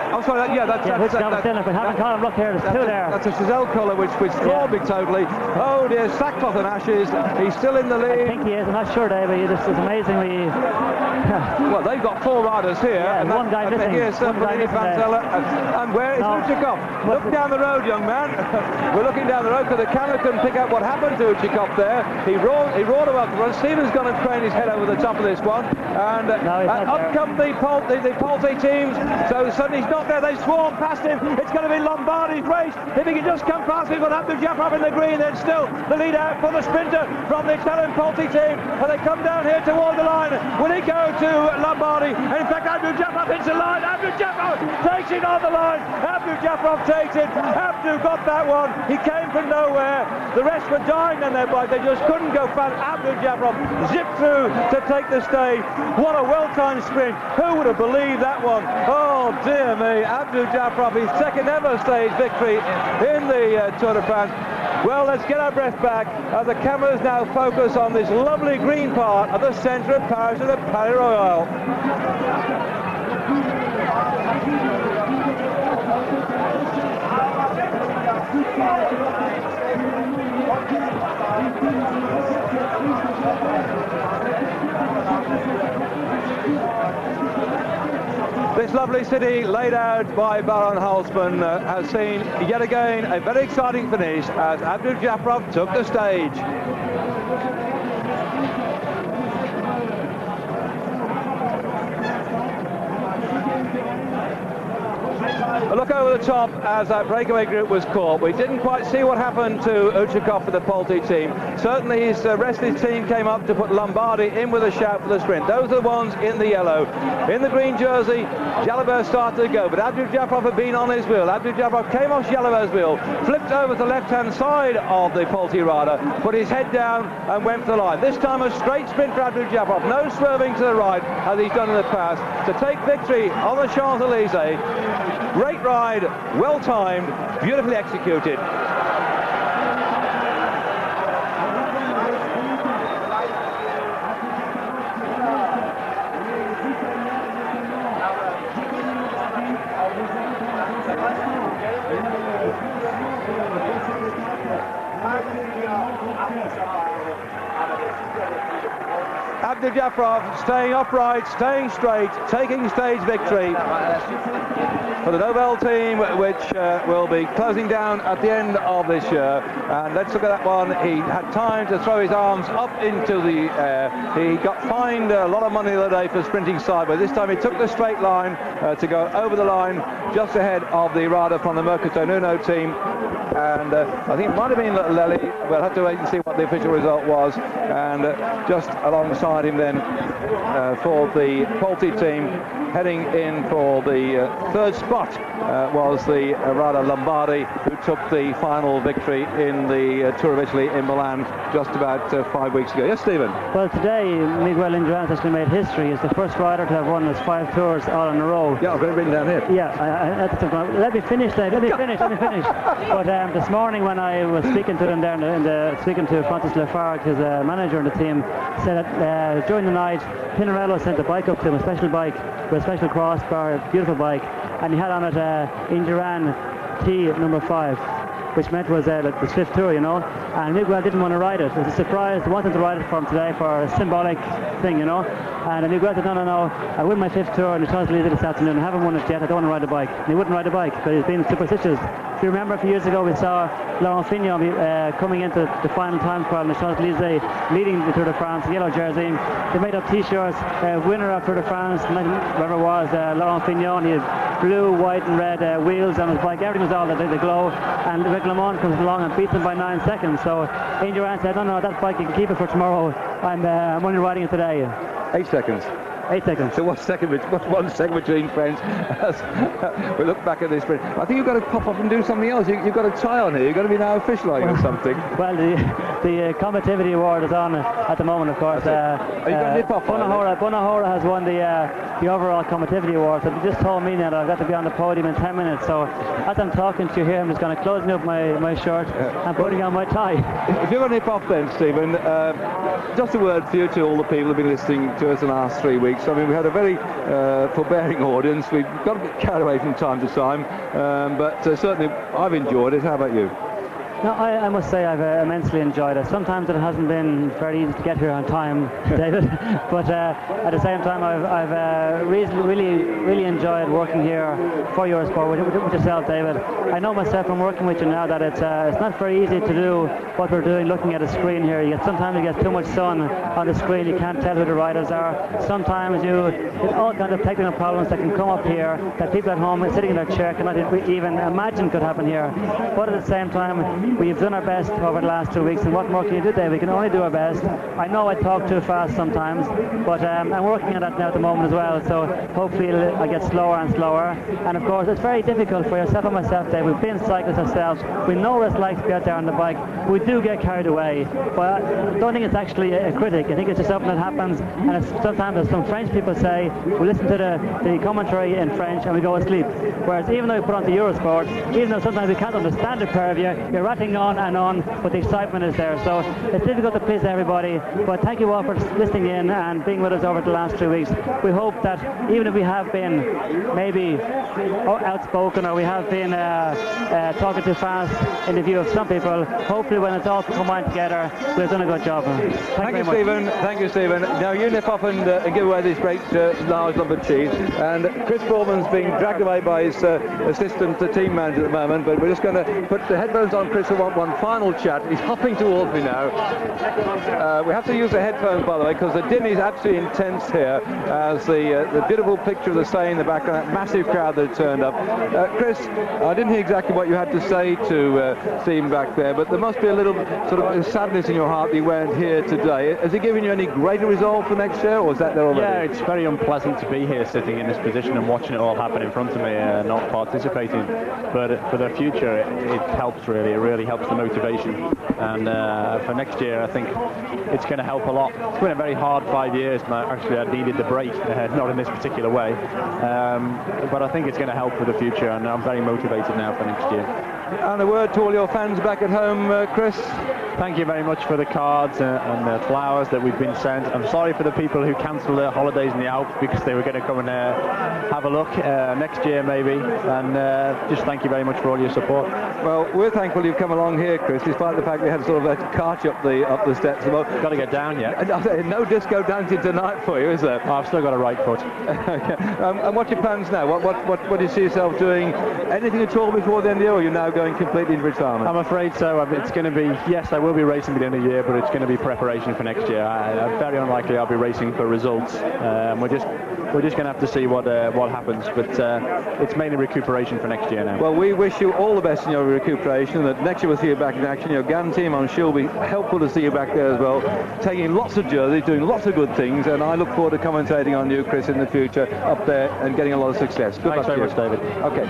I'm sorry, that's but haven't caught him. Look here, there's 2 there. That's a Chazelle colour which floored me totally. Oh dear, sackcloth and ashes. He's still in the lead. I think he is. I'm not sure, Dave, but this is amazingly. Well, they've got 4 riders here, and one guy missing. Here's Serpellini, Van Zelle, and where is Uchikov? Look down the road, young man. We're looking down the road because the camera couldn't pick up what happened to Uchikov there. He roared about the run. Stephen's gone and craned his head over the top of this one, and up come the Polte teams. So suddenly he's not there. They swarm past him. It's going to be Lombardi's race. If he can just come past him, we'll have to jump up in the green. Then still the lead out for the sprinter from the Italian Polte team. And they come down here toward the line. Will he go to Lombardi? And in fact, Abdu Jafarov hits the line. Abdu Jafarov takes it on the line. Abdu Jafarov takes it. Abdu got that one. He came from nowhere. The rest were dying on their bike. They just couldn't go fast. Abdu Jafarov zipped through to take the stage. What a well-timed sprint. Who would have believed that one? Oh dear me. Abdu Jafarov, his second ever stage victory in the Tour de France. Well, let's get our breath back as the cameras now focus on this lovely green part of the centre of Paris, of the Palais Royal. This lovely city, laid out by Baron Halsman, has seen yet again a very exciting finish as Abdu Jafarov took the stage. A look over the top as that breakaway group was caught. We didn't quite see what happened to Uchikov for the Polte team. Certainly his rest of his team came up to put Lombardi in with a shout for the sprint. Those are the ones in the yellow. In the green jersey, Jalabert started to go, but Abdu Jafarov had been on his wheel. Abdu Jafarov came off Jalabert's wheel, flipped over to the left-hand side of the Polte rider, put his head down and went for the line. This time a straight sprint for Abdu Jafarov, no swerving to the right as he's done in the past, to take victory on the Champs-Élysées. Great ride, well timed, beautifully executed. Abdul Jafarov staying upright, staying straight, taking stage victory for the Nobel team, which will be closing down at the end of this year. And let's look at that one. He had time to throw his arms up into the air. He got fined a lot of money the other day for sprinting sideways. This time he took the straight line to go over the line just ahead of the rider from the Mercato Nuno team. And I think it might have been Lely. We'll have to wait and see what the official result was. And just alongside him then for the Polti team, heading in for the third spot was the rider Lombardi, who took the final victory in the Tour of Italy in Milan just about 5 weeks ago. Yes, Stephen? Well, today Miguel Indurain actually made history. He's the first rider to have won his 5 tours all in a row. Yeah, I've got it written down here. Yeah, let me finish, Dave. Let me finish. But this morning when I was speaking to them there, speaking to Francis Lafargue, his manager in the team, said that during the night Pinarello sent a bike up to him, a special bike with a special crossbar, a beautiful bike, and he had on it Indurain T number 5, which meant was like his 5th tour, you know. And Miguel didn't want to ride it. It was a surprise. He wanted to ride it for him today for a symbolic thing, you know. And Miguel said, no, I win my 5th tour in the Champs-Élysées this afternoon. I haven't won it yet. I don't want to ride a bike. And he wouldn't ride a bike, but he's been superstitious. If you remember a few years ago, we saw Laurent Fignon coming into the final time trial in the Champs-Élysées, leading the Tour de France, yellow jersey. They made up T-shirts, winner of Tour de France, whoever it was, Laurent Fignon. He had blue, white and red wheels on his bike. Everything was all the glow. And Rick Lemond comes along and beats him by 9 seconds. So Indurain said, no, that bike, you can keep it for tomorrow. I'm only riding it today. 8 seconds. 8 seconds. So what's 1 second between friends? We look back at this sprint. I think you've got to pop up and do something else. You've got a tie on here. You've got to be now official or something. Well, the Commentator award is on at the moment, of course. Bonahora has won the overall Commentator award. So they just told me that I've got to be on the podium in 10 minutes. So as I'm talking to you here, I'm just going to close up my shirt and putting on my tie. If you're going to nip off then, Stephen, just a word for you to all the people who've been listening to us in the last 3 weeks. I mean, we had a very forbearing audience. We've got a bit carried away from time to time, but certainly I've enjoyed it. How about you? No, I must say I've immensely enjoyed it. Sometimes it hasn't been very easy to get here on time, David, but at the same time I've really enjoyed working here for Eurosport with yourself, David. I know myself from working with you now that it's not very easy to do what we're doing looking at a screen here. Sometimes you get too much sun on the screen, you can't tell who the riders are. Sometimes there's all kinds of technical problems that can come up here that people at home sitting in their chair cannot even imagine could happen here. But at the same time, we've done our best over the last 2 weeks, and what more can you do, Dave? We can only do our best. I know I talk too fast sometimes, but I'm working on that now at the moment as well, so hopefully I get slower and slower. And of course, it's very difficult for yourself and myself, Dave. We've been cyclists ourselves. We know what it's like to be out there on the bike. We do get carried away, but I don't think it's actually a critic. I think it's just something that happens, and sometimes, as some French people say, we listen to the commentary in French and we go asleep. Whereas even though we put on the Eurosport, even though sometimes we can't understand the pair of you're rattling on and on, but the excitement is there. So it's difficult to please everybody, but thank you all for listening in and being with us over the last 2 weeks. We hope that even if we have been maybe outspoken or we have been talking too fast in the view of some people, hopefully when it's all combined together, we've done a good job. Thank you, Stephen. Thank you, Stephen. Now you nip off and give away this great large lump of cheese. And Chris Boardman's being dragged away by his assistant team manager at the moment, but we're just going to put the headphones on Chris will want one final chat. He's hopping towards me now. We have to use the headphones, by the way, because the din is absolutely intense here, as the beautiful picture of the Seine in the background, that massive crowd that turned up. Chris, I didn't hear exactly what you had to say to Stephen back there, but there must be a little sort of sadness in your heart that you weren't here today. Has he given you any greater resolve for next year, or is that there already? Yeah, it's very unpleasant to be here sitting in this position and watching it all happen in front of me, not participating. But for the future, it helps really. It really helps the motivation. And for next year, I think it's going to help a lot. It's been a very hard 5 years. Actually, I needed the break, not in this particular way. But I think it's going to help for the future, and I'm very motivated now for next year. And a word to all your fans back at home, Chris? Thank you very much for the cards and the flowers that we've been sent. I'm sorry for the people who cancelled their holidays in the Alps because they were going to come and have a look next year maybe. And just thank you very much for all your support. Well, we're thankful you've come along here, Chris, despite the fact we had sort of a cart up the steps. Well, got to get down yet. No disco dancing tonight for you, is there? Oh, I've still got a right foot. Okay. And what's your plans now? What do you see yourself doing? Anything at all before the end of the year, or are you now going completely into retirement? I'm afraid so. It's going to be, yes, I will be racing by the end of the year, but it's going to be preparation for next year. I'm very unlikely I'll be racing for results. We're just going to have to see what happens, but it's mainly recuperation for next year now. Well, we wish you all the best in your recuperation, that next year we'll see you back in action. Your GAN team, I'm sure, will be helpful to see you back there as well, taking lots of jerseys, doing lots of good things, and I look forward to commentating on you, Chris, in the future up there and getting a lot of success. Good luck Thanks very much, David. Okay.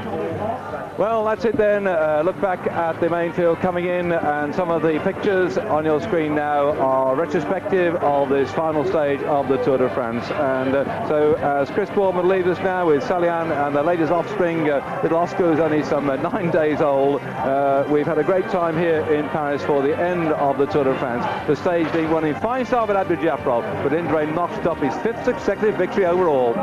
Well, that's it then. Look back at the main field coming in, and some of the pictures on your screen now are retrospective of this final stage of the Tour de France. And so as Chris Boardman leaves us now with Sally-Anne and the latest offspring, little Oscar, who's only some 9 days old. We've had a great time here in Paris for the end of the Tour de France. The stage being won in fine style by Abdou-Diafra, but Indurain notched up his 5th successive victory overall.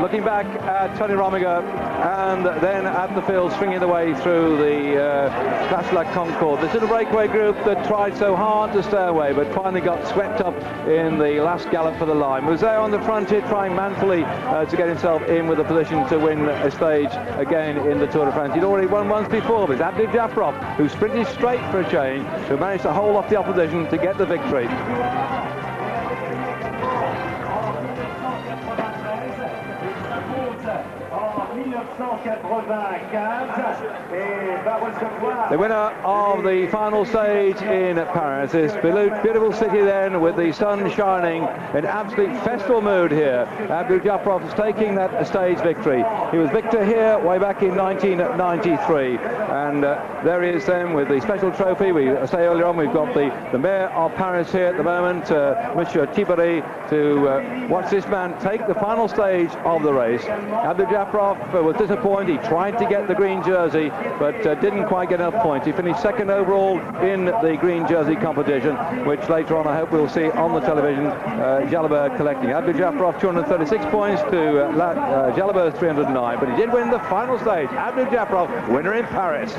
Looking back at Tony Rominger and then at the field swinging the way through the Place La Concorde. This is a breakaway group that tried so hard to stay away but finally got swept up in the last gallop for the line. Was there on the front here trying manfully to get himself in with a position to win a stage again in the Tour de France. He'd already won once before, but it's Abdou-Diafra, who sprinted straight for a change, who managed to hold off the opposition to get the victory. The winner of the final stage in Paris, this beautiful city then with the sun shining in absolute festival mood here. Abdou-Diafra is taking that stage victory. He was victor here way back in 1993, and there he is then with the special trophy. We say earlier on we've got the Mayor of Paris here at the moment, Monsieur Thibaudy, to watch this man take the final stage of the race. Abdou-Diafra was disappointed. He tried to get the green jersey, but didn't quite get enough points. He finished second overall in the green jersey competition, which later on I hope we'll see on the television Jalabert collecting. Abdou-Diafra 236 points to Jalabert 309, but he did win the final stage. Abdou-Diafra, winner in Paris.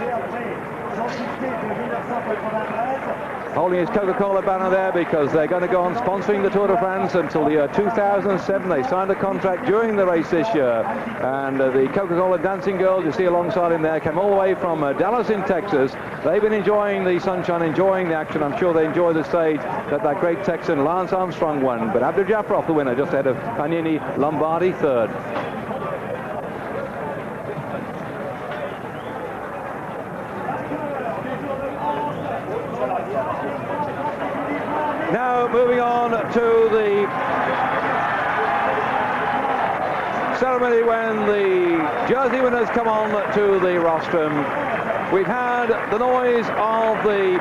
Holding his Coca-Cola banner there because they're going to go on sponsoring the Tour de France until the year 2007. They signed a contract during the race this year, and the Coca-Cola dancing girls you see alongside him there came all the way from Dallas in Texas. They've been enjoying the sunshine, enjoying the action. I'm sure they enjoy the stage that great Texan Lance Armstrong won, but Abdou-Diafra the winner, just ahead of Pagnini Lombardi third. Now moving on to the ceremony when the jersey winners come on to the rostrum. We've had the noise of the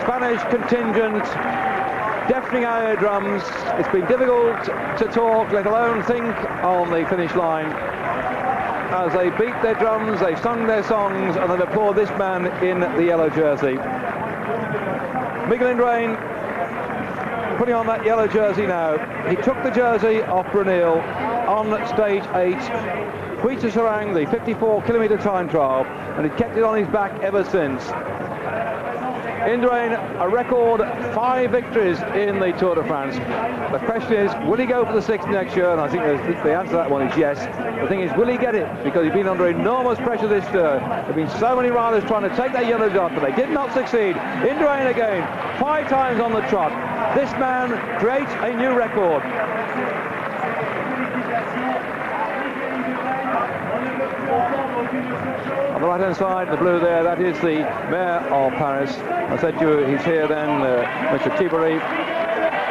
Spanish contingent deafening our eardrums. It's been difficult to talk, let alone think, on the finish line. As they beat their drums, they sung their songs, and they applaud this man in the yellow jersey. Miguel Indurain putting on that yellow jersey now. He took the jersey off Brunel on stage 8, Puy de Sarang, the 54-kilometre time trial, and he kept it on his back ever since. Indurain, a record 5 victories in the Tour de France. The question is, will he go for the 6th next year? And I think the answer to that one is yes. The thing is, will he get it? Because he's been under enormous pressure this year. There have been so many riders trying to take that yellow dot, but they did not succeed. Indurain again, 5 times on the trot. This man creates a new record. On the right-hand side, the blue there, that is the Mayor of Paris. I said to you, he's here then, Mr. Thibaudy,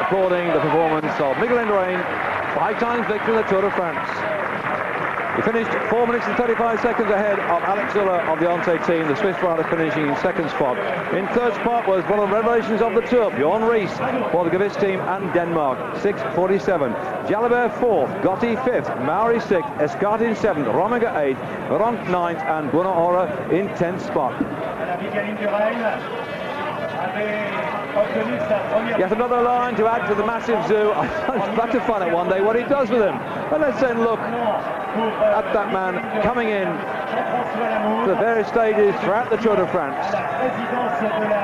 applauding the performance of Miguel Indurain, 5 times victor in the Tour de France. He finished 4 minutes and 35 seconds ahead of Alex Zülle of the Onte team, the Swiss rider finishing in second spot. In third spot was one of the revelations of the tour, Bjorn Ries for the Gewiss team and Denmark, 6:47. Jalabert fourth, Gotti fifth, Mauri sixth, Escartin seventh, Rominger eighth, Ronk ninth, and Gunnar Ora in 10th spot. Yet another line to add to the massive zoo. I'd like to find out one day what he does with them. And let's then look at that man coming in to the various stages throughout the Tour de France,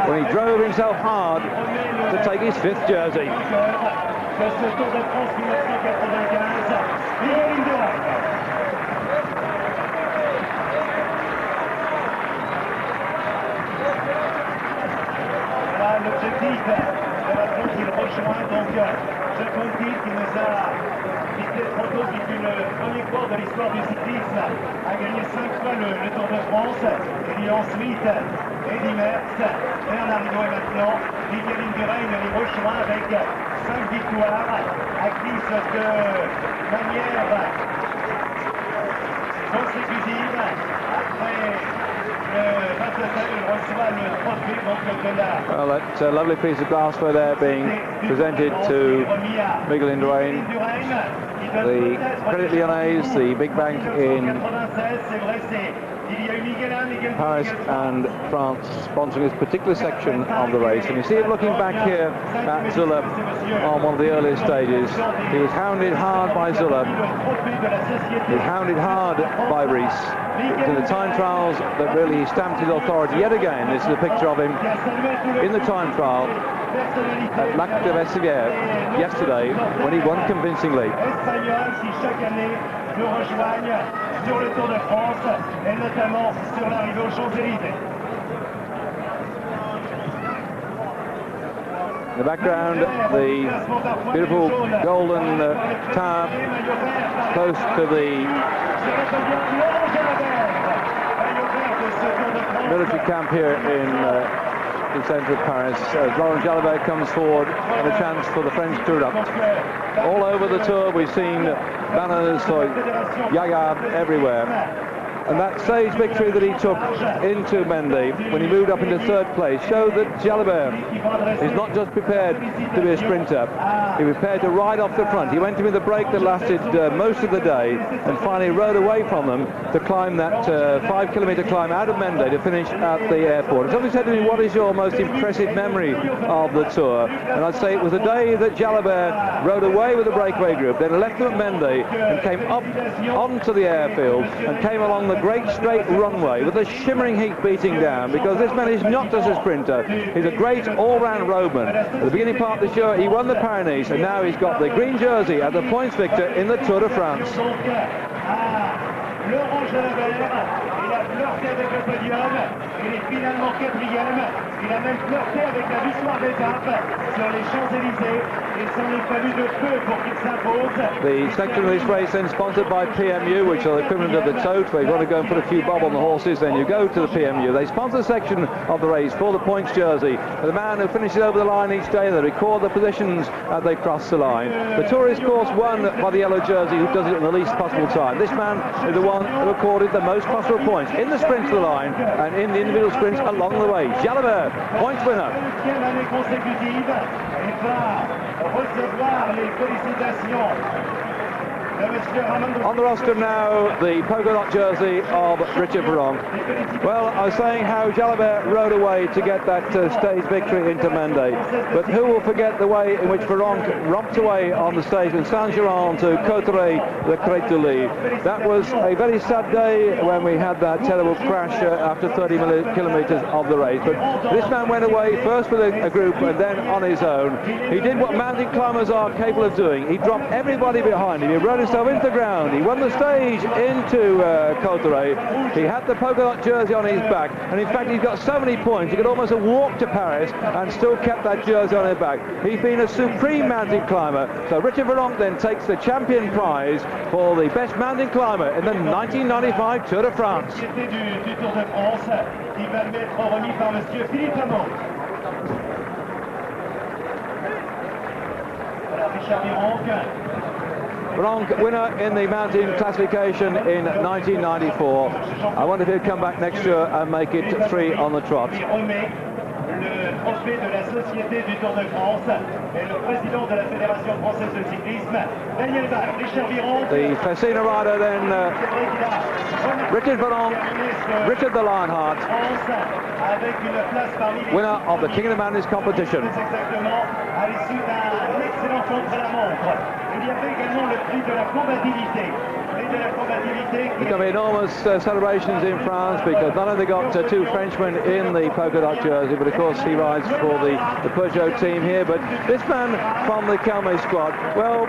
when he drove himself hard to take his fifth jersey. L'objectif de la course qu'il rejoint donc ce Conti qui nous a quitté trop tôt depuis le premier cours de l'histoire du cyclisme, a gagné 5 fois le Tour de France. Il y a ensuite Eddy Merckx, Bernard Hinault et maintenant Miguel Indurain les rejoint avec 5 victoires acquises de manière consécutive. Well, that's a lovely piece of glassware there being presented to Miguel Indurain, the Credit Lyonnais, the big bank in Paris and France, sponsoring this particular section of the race. And you see him looking back here at Zülle on one of the earliest stages. He was hounded hard by Zülle. He was hounded hard by Ries. It was in the time trials that really stamped his authority yet again. This is a picture of him in the time trial at Lac de Vessivière yesterday when he won convincingly. Sur le Tour de France et notamment sur l'arrivée aux Champs-Élysées. In the background, the beautiful golden tower close to the military camp here in the centre of Paris. As Laurent Jalabert comes forward and a chance for the French Tour. All over the Tour we've seen banners for Yaga everywhere. And that stage victory that he took into Mendy when he moved up into third place showed that Jalabert is not just prepared to be a sprinter, he was prepared to ride off the front. He went in with a break that lasted most of the day and finally rode away from them to climb that 5-kilometre climb out of Mendy to finish at the airport. Somebody said to me, what is your most impressive memory of the Tour? And I'd say it was the day that Jalabert rode away with the breakaway group, then left them at Mendy and came up onto the airfield and came along the great straight runway with the shimmering heat beating down, because this man is not just a sprinter, he's a great all-round roadman. At the beginning part of the show he won the Pyrenees and now he's got the green jersey as the points victor in the Tour de France. Laurent Jalabert, il a flirté avec le podium, il est finalement quatrième, il a même flirté avec la victoire d'étape sur les Champs-Élysées, il s'en est fallu de peu pour qu'il s'impose. The section of this race then sponsored by PMU, which are the equivalent of the tote, where you want to go and put a few bob on the horses, then you go to the PMU. They sponsor the section of the race for the points jersey, the man who finishes over the line each day, they record the positions as they cross the line. The Tour is, of course, won by the yellow jersey who does it in the least possible time. This man is the one who recorded the most possible points in the sprint to the line and in the individual sprints along the way. Jalabert, points winner. On the roster now, the polka dot jersey of Richard Virenque. Well, I was saying how Jalabert rode away to get that stage victory into Mendy, but who will forget the way in which Virenque romped away on the stage in Saint-Girons to Cauterets, the Crête du Lit. That was a very sad day when we had that terrible crash after 30 kilometres of the race, but this man went away first with a group and then on his own. He did what mountain climbers are capable of doing. He dropped everybody behind him. He rode himself into the ground. He won the stage into Cauterets. He had the polka dot jersey on his back, and in fact he's got so many points he could almost have walked to Paris and still kept that jersey on his back. He's been a supreme mountain climber. So Richard Virenque then takes the champion prize for the best mountain climber in the 1995 Tour de France. Blanc, winner in the mountain classification in 1994. I wonder if he'll come back next year and make it 3 on the trot. Le trophée de la Société du Tour de France et le président de la Fédération française de cyclisme, Daniel Bach, Richard Viron. The Fessina rider then, Richard Viron, Richard the Lionheart, winner of the King of the Mountains competition. Exactement, à l'issue d'un excellent contre-la-montre. Il y avait également le prix de la combativité. There's going to be enormous celebrations in France because not only got 2 Frenchmen in the polka dot jersey, but of course he rides for the Peugeot team here. But this man from the Calme squad, well,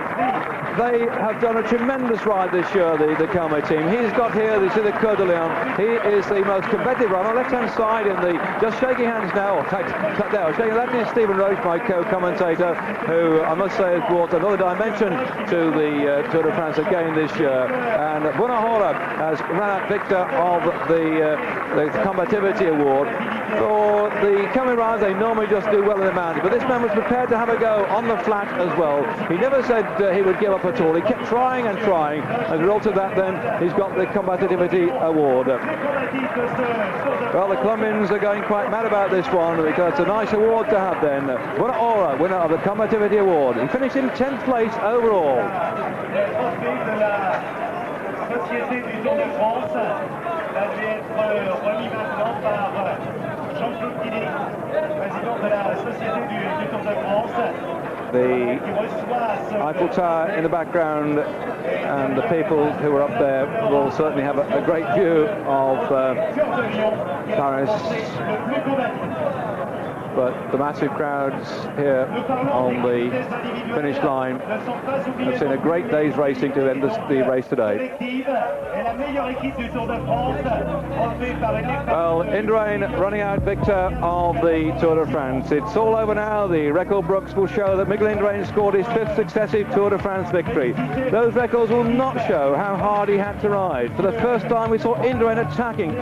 they have done a tremendous ride this year, the Calme team. He's got here, this is the Coeur de Lion. He is the most competitive rider on the left-hand side in the, just shaking hands now, or shaking. That is Stephen Roche, my co-commentator, who I must say has brought another dimension to the Tour de France again this year. And Bunahora has run out victor of the Combativity Award. For the Calme riders, they normally just do well in the mountain, but this man was prepared to have a go on the flat as well. He never said he would give up at all. He kept trying and trying. As a result of that, then, he's got the Combativity Award. Well, the Colombians are going quite mad about this one because it's a nice award to have then. Bunahora, winner of the Combativity Award. He finished in 10th place overall. Société du Tour de France va lui être remis maintenant par Jean-Claude Guilly, président de la Société du Tour de France. The Eiffel Tower in the background and the people who are up there will certainly have a great view of Paris. But the massive crowds here on the finish line have seen a great day's racing to end the race today. Well, Indurain running out victor of the Tour de France. It's all over now. The record books will show that Miguel Indurain scored his 5th successive Tour de France victory. Those records will not show how hard he had to ride. For the first time we saw Indurain attacking,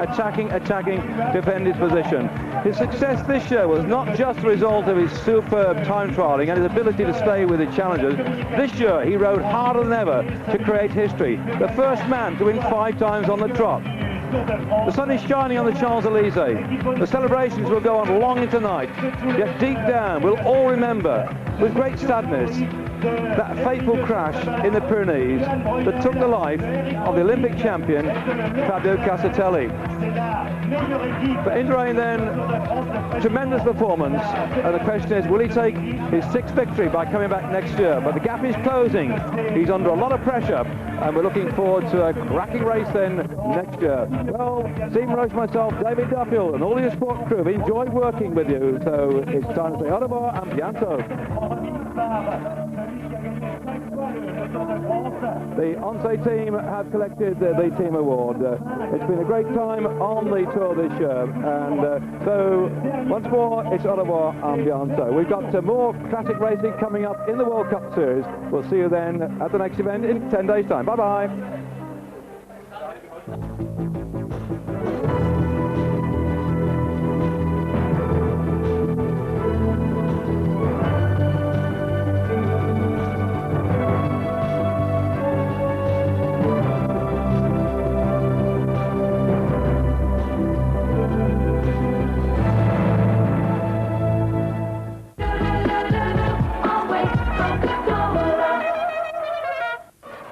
defend his position. His success this year was not just the result of his superb time trialling and his ability to stay with the challengers. This year he rode harder than ever to create history. The first man to win 5 times on the trot. The sun is shining on the Champs-Élysées. The celebrations will go on long into night. Yet deep down we'll all remember with great sadness that fateful crash in the Pyrenees that took the life of the Olympic champion Fabio Casatelli. For Indurain then, tremendous performance, and the question is, will he take his 6th victory by coming back next year? But the gap is closing. He's under a lot of pressure, and we're looking forward to a cracking race then next year. Well, Stephen Roche, myself, David Duffield, and all your sport crew have enjoyed working with you, so it's time to say au revoir and bientôt. The ONCE team have collected the team award. It's been a great time on the tour this year, and so once more it's au revoir and bientôt. We've got more classic racing coming up in the World Cup Series. We'll see you then at the next event in 10 days' time. Bye-bye.